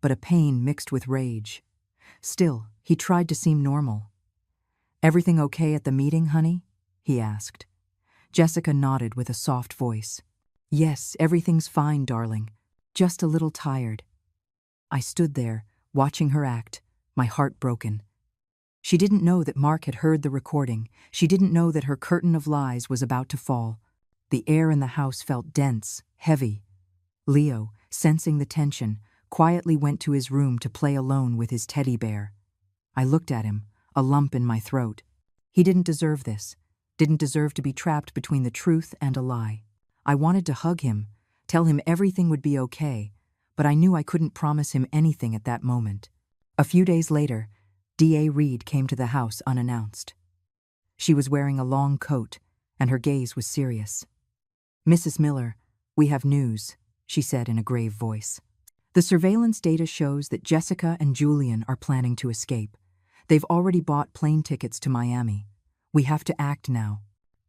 [SPEAKER 1] but a pain mixed with rage. Still, he tried to seem normal. "Everything okay at the meeting, honey?" he asked. Jessica nodded with a soft voice. "Yes, everything's fine, darling. Just a little tired." I stood there, watching her act, my heart broken. She didn't know that Mark had heard the recording. She didn't know that her curtain of lies was about to fall. The air in the house felt dense, heavy. Leo, sensing the tension, quietly went to his room to play alone with his teddy bear. I looked at him, a lump in my throat. He didn't deserve this, didn't deserve to be trapped between the truth and a lie. I wanted to hug him, tell him everything would be okay, but I knew I couldn't promise him anything at that moment. A few days later, D.A. Reed came to the house unannounced. She was wearing a long coat, and her gaze was serious. "Mrs. Miller, we have news," she said in a grave voice. "The surveillance data shows that Jessica and Julian are planning to escape. They've already bought plane tickets to Miami. We have to act now."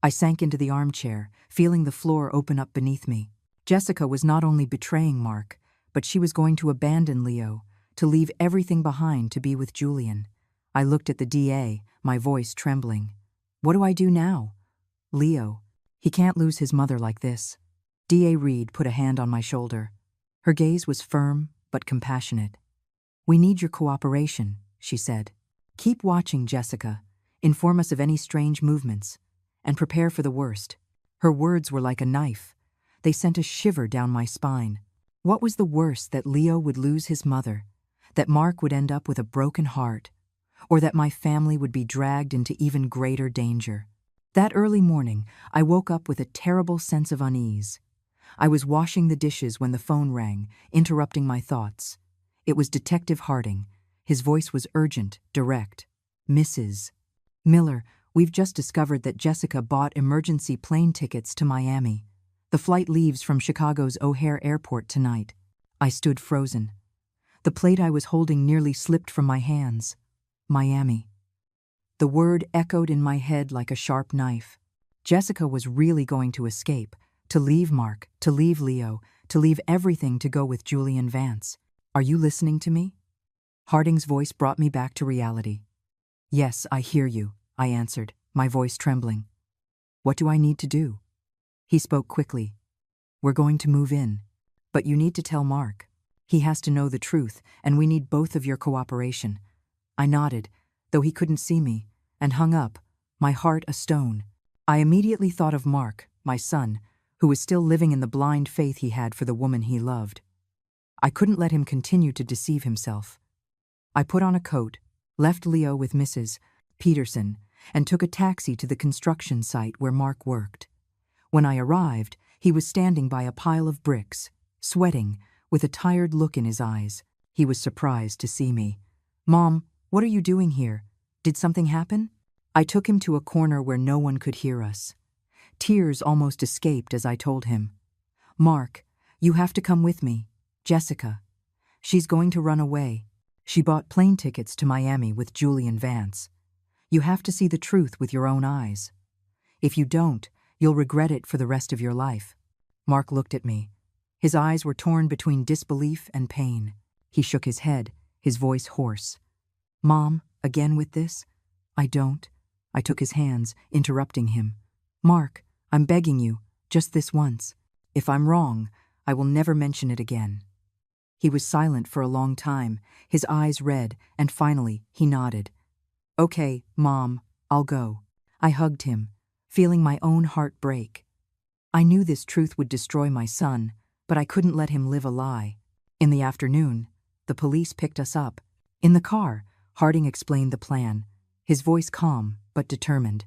[SPEAKER 1] I sank into the armchair, feeling the floor open up beneath me. Jessica was not only betraying Mark, but she was going to abandon Leo, to leave everything behind to be with Julian. I looked at the DA, my voice trembling. "What do I do now?" "Leo, he can't lose his mother like this." D.A. Reed put a hand on my shoulder. Her gaze was firm but compassionate. "We need your cooperation," she said. "Keep watching, Jessica. Inform us of any strange movements, and prepare for the worst." Her words were like a knife. They sent a shiver down my spine. What was the worst, that Leo would lose his mother, that Mark would end up with a broken heart, or that my family would be dragged into even greater danger? That early morning, I woke up with a terrible sense of unease. I was washing the dishes when the phone rang, interrupting my thoughts. It was Detective Harding. His voice was urgent, direct. "Mrs. Miller, we've just discovered that Jessica bought emergency plane tickets to Miami. The flight leaves from Chicago's O'Hare Airport tonight." I stood frozen. The plate I was holding nearly slipped from my hands. Miami. The word echoed in my head like a sharp knife. Jessica was really going to escape, to leave Mark, to leave Leo, to leave everything to go with Julian Vance. "Are you listening to me?" Harding's voice brought me back to reality. "Yes, I hear you," I answered, my voice trembling. "What do I need to do?" He spoke quickly. "We're going to move in, but you need to tell Mark. He has to know the truth, and we need both of your cooperation." I nodded, though he couldn't see me, and hung up, my heart a stone. I immediately thought of Mark, my son, who was still living in the blind faith he had for the woman he loved. I couldn't let him continue to deceive himself. I put on a coat, left Leo with Mrs. Peterson, and took a taxi to the construction site where Mark worked. When I arrived, he was standing by a pile of bricks, sweating, with a tired look in his eyes. He was surprised to see me. "Mom, what are you doing here? Did something happen?" I took him to a corner where no one could hear us. Tears almost escaped as I told him. "Mark, you have to come with me. Jessica. She's going to run away. She bought plane tickets to Miami with Julian Vance. You have to see the truth with your own eyes. If you don't, you'll regret it for the rest of your life." Mark looked at me. His eyes were torn between disbelief and pain. He shook his head, his voice hoarse. "Mom, again with this?" "I don't." I took his hands, interrupting him. "Mark, I'm begging you, just this once. If I'm wrong, I will never mention it again." He was silent for a long time, his eyes red, and finally he nodded. "Okay, Mom, I'll go." I hugged him, feeling my own heart break. I knew this truth would destroy my son, but I couldn't let him live a lie. In the afternoon, the police picked us up. In the car, Harding explained the plan, his voice calm but determined.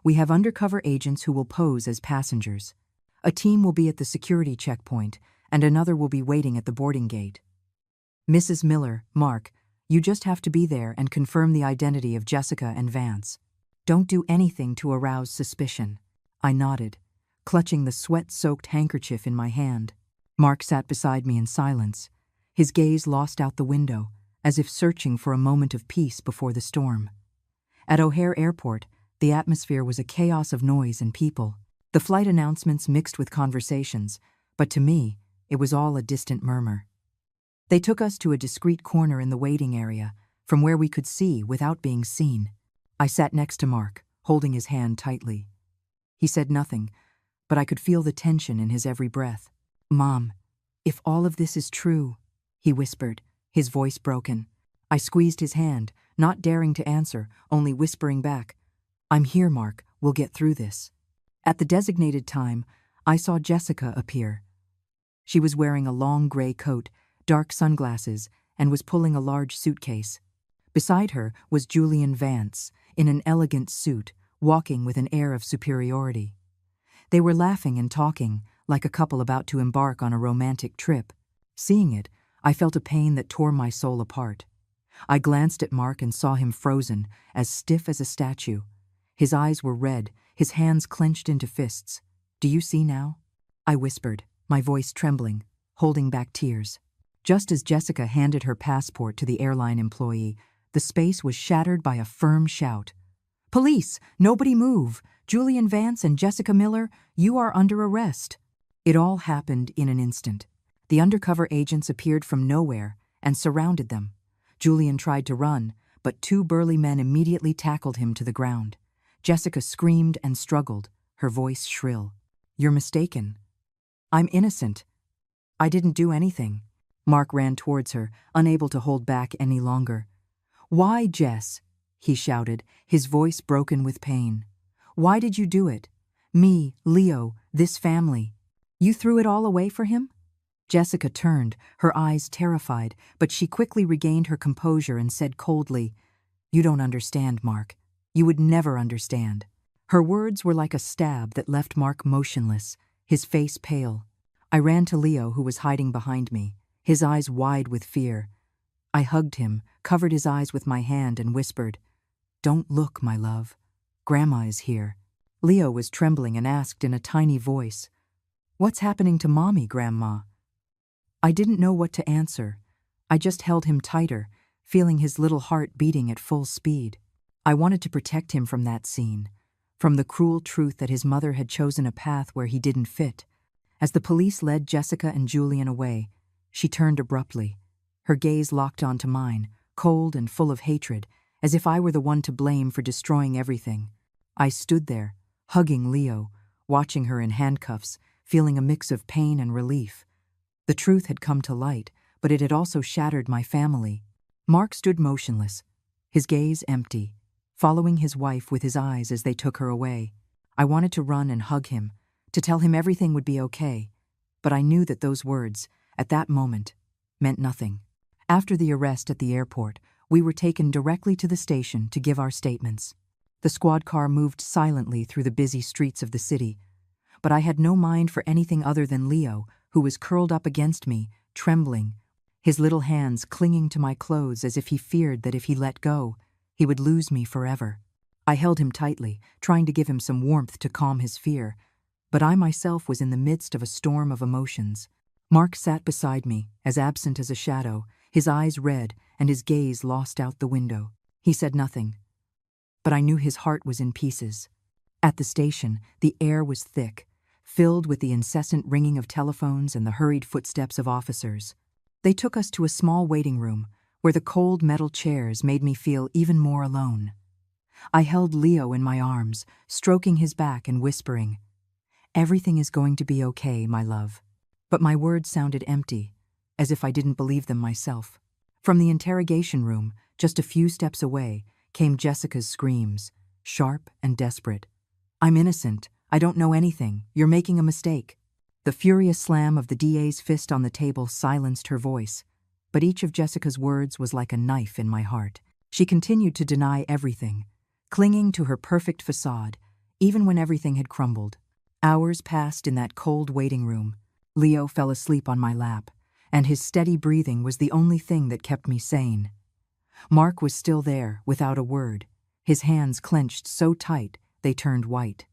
[SPEAKER 1] "We have undercover agents who will pose as passengers. A team will be at the security checkpoint, and another will be waiting at the boarding gate. Mrs. Miller, Mark, you just have to be there and confirm the identity of Jessica and Vance. Don't do anything to arouse suspicion." I nodded, clutching the sweat-soaked handkerchief in my hand. Mark sat beside me in silence, his gaze lost out the window, as if searching for a moment of peace before the storm. At O'Hare Airport, the atmosphere was a chaos of noise and people. The flight announcements mixed with conversations, but to me, it was all a distant murmur. They took us to a discreet corner in the waiting area, from where we could see without being seen. I sat next to Mark, holding his hand tightly. He said nothing, but I could feel the tension in his every breath. "Mom, if all of this is true," he whispered, his voice broken. I squeezed his hand, not daring to answer, only whispering back, "I'm here, Mark, we'll get through this." At the designated time, I saw Jessica appear. She was wearing a long gray coat, dark sunglasses, and was pulling a large suitcase. Beside her was Julian Vance, in an elegant suit, walking with an air of superiority. They were laughing and talking, like a couple about to embark on a romantic trip. Seeing it, I felt a pain that tore my soul apart. I glanced at Mark and saw him frozen, as stiff as a statue. His eyes were red, his hands clenched into fists. "Do you see now?" I whispered, my voice trembling, holding back tears. Just as Jessica handed her passport to the airline employee, the space was shattered by a firm shout. "Police! Nobody move! Julian Vance and Jessica Miller, you are under arrest." It all happened in an instant. The undercover agents appeared from nowhere and surrounded them. Julian tried to run, but two burly men immediately tackled him to the ground. Jessica screamed and struggled, her voice shrill. "You're mistaken. I'm innocent. I didn't do anything." Mark ran towards her, unable to hold back any longer. "Why, Jess?" he shouted, his voice broken with pain. "Why did you do it? Me, Leo, this family. You threw it all away for him?" Jessica turned, her eyes terrified, but she quickly regained her composure and said coldly, "You don't understand, Mark. You would never understand." Her words were like a stab that left Mark motionless, his face pale. I ran to Leo, who was hiding behind me, his eyes wide with fear. I hugged him, covered his eyes with my hand, and whispered, "Don't look, my love. Grandma is here." Leo was trembling and asked in a tiny voice, "What's happening to Mommy, Grandma?" I didn't know what to answer. I just held him tighter, feeling his little heart beating at full speed. I wanted to protect him from that scene, from the cruel truth that his mother had chosen a path where he didn't fit. As the police led Jessica and Julian away, she turned abruptly, her gaze locked onto mine, cold and full of hatred, as if I were the one to blame for destroying everything. I stood there, hugging Leo, watching her in handcuffs, feeling a mix of pain and relief. The truth had come to light, but it had also shattered my family. Mark stood motionless, his gaze empty, following his wife with his eyes as they took her away. I wanted to run and hug him, to tell him everything would be okay, but I knew that those words, at that moment, meant nothing. After the arrest at the airport, we were taken directly to the station to give our statements. The squad car moved silently through the busy streets of the city, but I had no mind for anything other than Leo, who was curled up against me, trembling, his little hands clinging to my clothes as if he feared that if he let go, he would lose me forever. I held him tightly, trying to give him some warmth to calm his fear, but I myself was in the midst of a storm of emotions. Mark sat beside me, as absent as a shadow, his eyes red and his gaze lost out the window. He said nothing, but I knew his heart was in pieces. At the station, the air was thick, filled with the incessant ringing of telephones and the hurried footsteps of officers. They took us to a small waiting room where the cold metal chairs made me feel even more alone. I held Leo in my arms, stroking his back and whispering, "Everything is going to be okay, my love." But my words sounded empty, as if I didn't believe them myself. From the interrogation room, just a few steps away, came Jessica's screams, sharp and desperate. "I'm innocent. I don't know anything. You're making a mistake." The furious slam of the DA's fist on the table silenced her voice, but each of Jessica's words was like a knife in my heart. She continued to deny everything, clinging to her perfect facade, even when everything had crumbled. Hours passed in that cold waiting room. Leo fell asleep on my lap, and his steady breathing was the only thing that kept me sane. Mark was still there, without a word, his hands clenched so tight they turned white.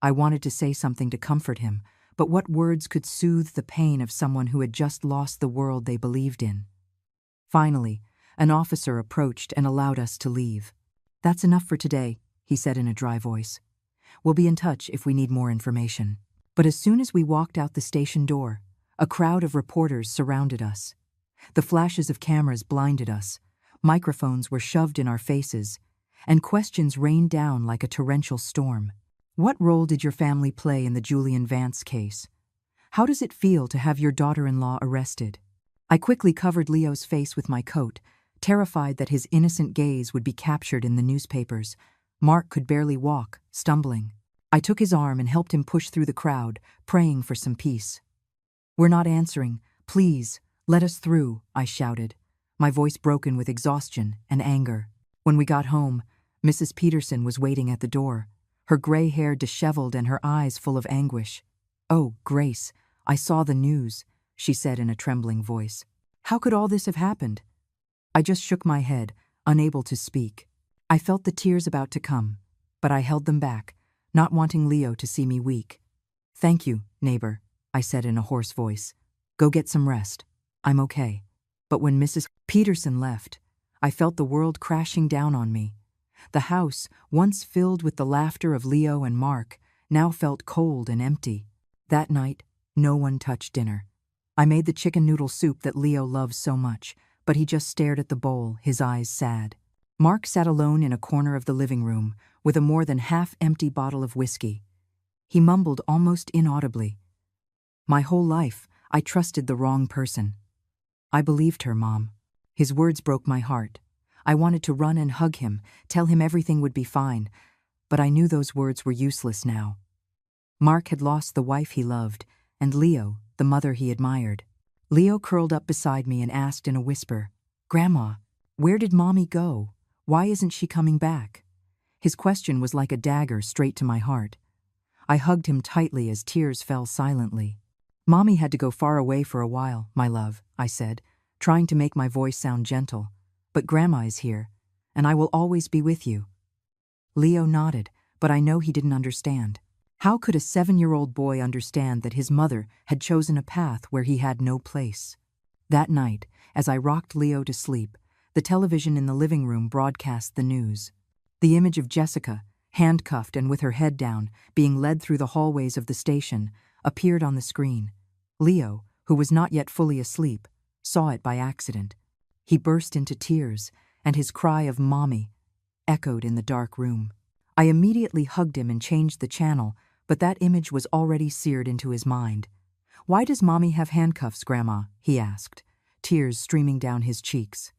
[SPEAKER 1] I wanted to say something to comfort him, but what words could soothe the pain of someone who had just lost the world they believed in? Finally, an officer approached and allowed us to leave. "That's enough for today," he said in a dry voice. "We'll be in touch if we need more information." But as soon as we walked out the station door, a crowd of reporters surrounded us. The flashes of cameras blinded us, microphones were shoved in our faces, and questions rained down like a torrential storm. "What role did your family play in the Julian Vance case? How does it feel to have your daughter-in-law arrested?" I quickly covered Leo's face with my coat, terrified that his innocent gaze would be captured in the newspapers. Mark could barely walk, stumbling. I took his arm and helped him push through the crowd, praying for some peace. "We're not answering. Please, let us through," I shouted, my voice broken with exhaustion and anger. When we got home, Mrs. Peterson was waiting at the door, her gray hair disheveled and her eyes full of anguish. "Oh, Grace, I saw the news," she said in a trembling voice. "How could all this have happened?" I just shook my head, unable to speak. I felt the tears about to come, but I held them back, not wanting Leo to see me weak. "Thank you, neighbor," I said in a hoarse voice. "Go get some rest. I'm okay." But when Mrs. Peterson left, I felt the world crashing down on me. The house, once filled with the laughter of Leo and Mark, now felt cold and empty. That night, no one touched dinner. I made the chicken noodle soup that Leo loves so much, but he just stared at the bowl, his eyes sad. Mark sat alone in a corner of the living room, with a more than half-empty bottle of whiskey. He mumbled almost inaudibly. "My whole life, I trusted the wrong person." "I believed her, Mom." His words broke my heart. I wanted to run and hug him, tell him everything would be fine, but I knew those words were useless now. Mark had lost the wife he loved, and Leo, the mother he admired. Leo curled up beside me and asked in a whisper, "Grandma, where did Mommy go? Why isn't she coming back?" His question was like a dagger straight to my heart. I hugged him tightly as tears fell silently. "Mommy had to go far away for a while, my love," I said, trying to make my voice sound gentle. "But Grandma is here, and I will always be with you." Leo nodded, but I know he didn't understand. How could a 7-year-old boy understand that his mother had chosen a path where he had no place? That night, as I rocked Leo to sleep, the television in the living room broadcast the news. The image of Jessica, handcuffed and with her head down, being led through the hallways of the station, appeared on the screen. Leo, who was not yet fully asleep, saw it by accident. He burst into tears, and his cry of "Mommy" echoed in the dark room. I immediately hugged him and changed the channel, but that image was already seared into his mind. "Why does Mommy have handcuffs, Grandma?" he asked, tears streaming down his cheeks.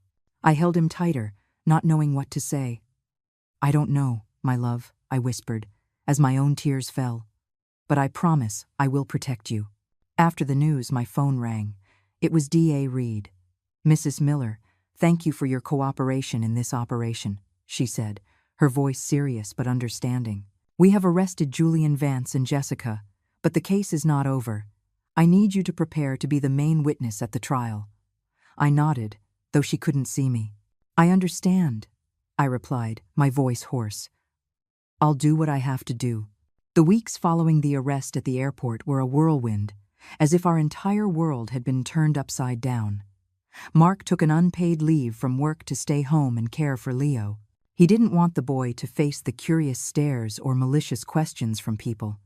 [SPEAKER 1] I held him tighter, not knowing what to say. "I don't know, my love," I whispered, as my own tears fell. "But I promise I will protect you." After the news, my phone rang. It was D.A. Reed. "Mrs. Miller, thank you for your cooperation in this operation," she said, her voice serious but understanding. "We have arrested Julian Vance and Jessica, but the case is not over. I need you to prepare to be the main witness at the trial." I nodded, though she couldn't see me. "I understand," I replied, my voice hoarse. "I'll do what I have to do." The weeks following the arrest at the airport were a whirlwind, as if our entire world had been turned upside down. Mark took an unpaid leave from work to stay home and care for Leo. He didn't want the boy to face the curious stares or malicious questions from people.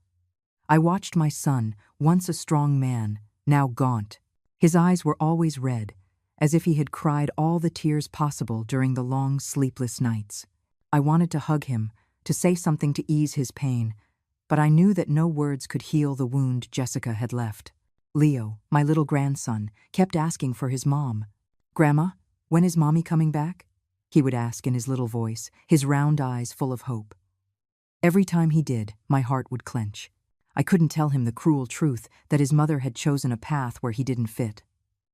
[SPEAKER 1] I watched my son, once a strong man, now gaunt. His eyes were always red, as if he had cried all the tears possible during the long, sleepless nights. I wanted to hug him, to say something to ease his pain, but I knew that no words could heal the wound Jessica had left. Leo, my little grandson, kept asking for his mom. "Grandma, when is Mommy coming back?" he would ask in his little voice, his round eyes full of hope. Every time he did, my heart would clench. I couldn't tell him the cruel truth that his mother had chosen a path where he didn't fit.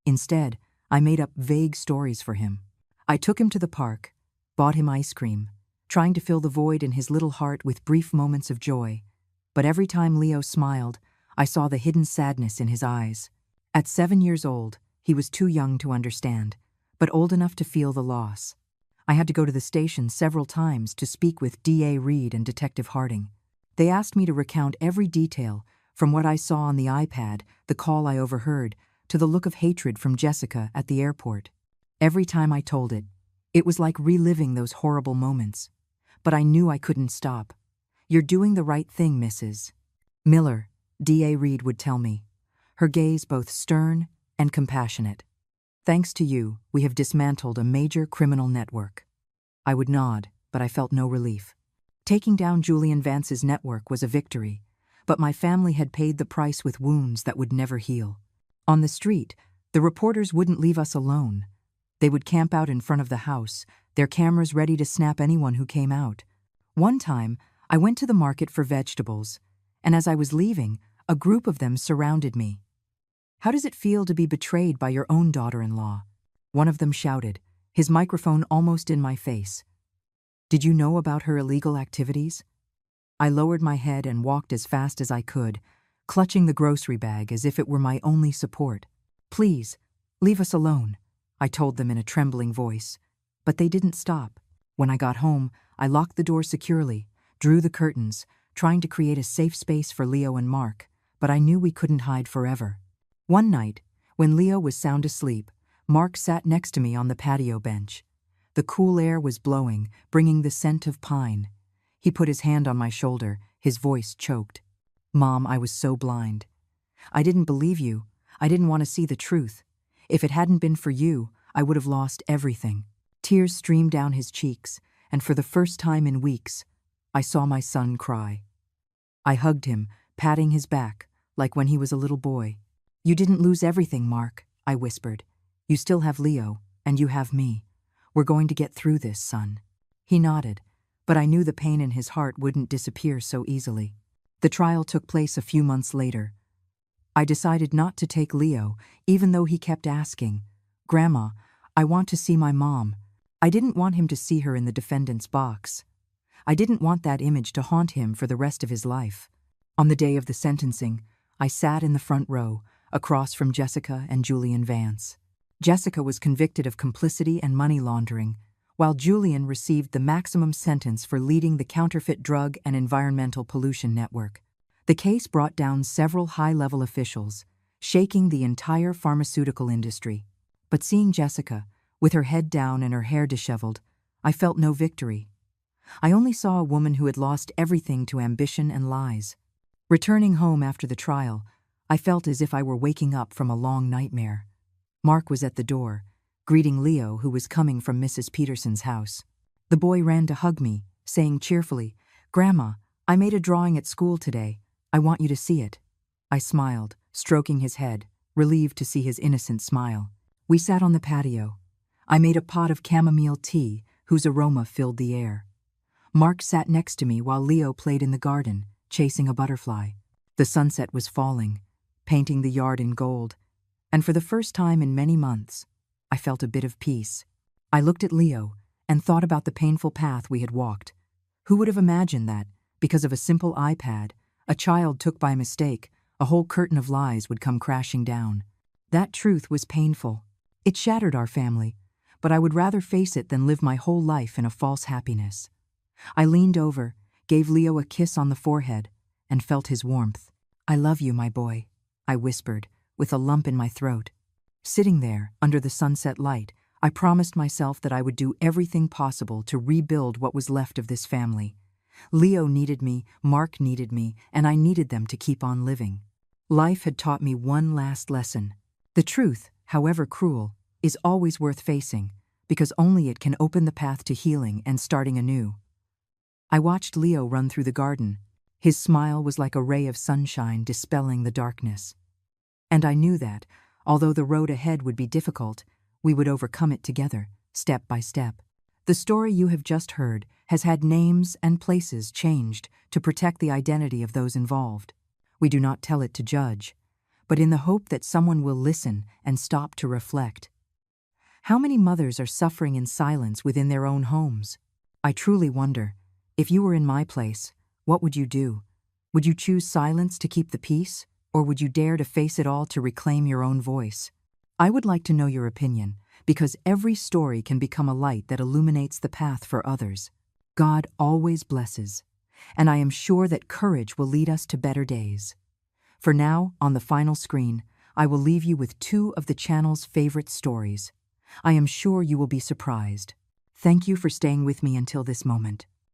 [SPEAKER 1] Instead, I made up vague stories for him. I took him to the park, bought him ice cream, trying to fill the void in his little heart with brief moments of joy. But every time Leo smiled, I saw the hidden sadness in his eyes. At 7 years old, he was too young to understand, but old enough to feel the loss. I had to go to the station several times to speak with D.A. Reed and Detective Harding. They asked me to recount every detail, from what I saw on the iPad, the call I overheard, to the look of hatred from Jessica at the airport. Every time I told it, it was like reliving those horrible moments. But I knew I couldn't stop. "You're doing the right thing, Mrs. Miller," D.A. Reed would tell me, her gaze both stern and compassionate. "Thanks to you, we have dismantled a major criminal network." I would nod, but I felt no relief. Taking down Julian Vance's network was a victory, but my family had paid the price with wounds that would never heal. On the street, the reporters wouldn't leave us alone. They would camp out in front of the house, their cameras ready to snap anyone who came out. One time, I went to the market for vegetables, and as I was leaving, a group of them surrounded me. "How does it feel to be betrayed by your own daughter-in-law?" one of them shouted, his microphone almost in my face. "Did you know about her illegal activities?" I lowered my head and walked as fast as I could, clutching the grocery bag as if it were my only support. "Please, leave us alone," I told them in a trembling voice. But they didn't stop. When I got home, I locked the door securely, drew the curtains, trying to create a safe space for Leo and Mark, but I knew we couldn't hide forever. One night, when Leo was sound asleep, Mark sat next to me on the patio bench. The cool air was blowing, bringing the scent of pine. He put his hand on my shoulder, his voice choked. "Mom, I was so blind. I didn't believe you. I didn't want to see the truth. If it hadn't been for you, I would have lost everything." Tears streamed down his cheeks, and for the first time in weeks, I saw my son cry. I hugged him, patting his back, like when he was a little boy. "You didn't lose everything, Mark," I whispered. "You still have Leo, and you have me. We're going to get through this, son." He nodded, but I knew the pain in his heart wouldn't disappear so easily. The trial took place a few months later. I decided not to take Leo, even though he kept asking, "Grandma, I want to see my mom." I didn't want him to see her in the defendant's box. I didn't want that image to haunt him for the rest of his life. On the day of the sentencing, I sat in the front row, across from Jessica and Julian Vance. Jessica was convicted of complicity and money laundering, while Julian received the maximum sentence for leading the counterfeit drug and environmental pollution network. The case brought down several high-level officials, shaking the entire pharmaceutical industry. But seeing Jessica, with her head down and her hair disheveled, I felt no victory. I only saw a woman who had lost everything to ambition and lies. Returning home after the trial, I felt as if I were waking up from a long nightmare. Mark was at the door, greeting Leo, who was coming from Mrs. Peterson's house. The boy ran to hug me, saying cheerfully, "Grandma, I made a drawing at school today. I want you to see it." I smiled, stroking his head, relieved to see his innocent smile. We sat on the patio. I made a pot of chamomile tea, whose aroma filled the air. Mark sat next to me while Leo played in the garden, chasing a butterfly. The sunset was falling, painting the yard in gold, and for the first time in many months, I felt a bit of peace. I looked at Leo and thought about the painful path we had walked. Who would have imagined that, because of a simple iPad, a child took by mistake, a whole curtain of lies would come crashing down? That truth was painful. It shattered our family, but I would rather face it than live my whole life in a false happiness. I leaned over, gave Leo a kiss on the forehead, and felt his warmth. "I love you, my boy," I whispered, with a lump in my throat. Sitting there, under the sunset light, I promised myself that I would do everything possible to rebuild what was left of this family. Leo needed me, Mark needed me, and I needed them to keep on living. Life had taught me one last lesson. The truth, however cruel, is always worth facing, because only it can open the path to healing and starting anew. I watched Leo run through the garden. His smile was like a ray of sunshine dispelling the darkness. And I knew that, although the road ahead would be difficult, we would overcome it together, step by step. The story you have just heard has had names and places changed to protect the identity of those involved. We do not tell it to judge, but in the hope that someone will listen and stop to reflect. How many mothers are suffering in silence within their own homes? I truly wonder, if you were in my place, what would you do? Would you choose silence to keep the peace, or would you dare to face it all to reclaim your own voice? I would like to know your opinion, because every story can become a light that illuminates the path for others. God always blesses, and I am sure that courage will lead us to better days. For now, on the final screen, I will leave you with two of the channel's favorite stories. I am sure you will be surprised. Thank you for staying with me until this moment.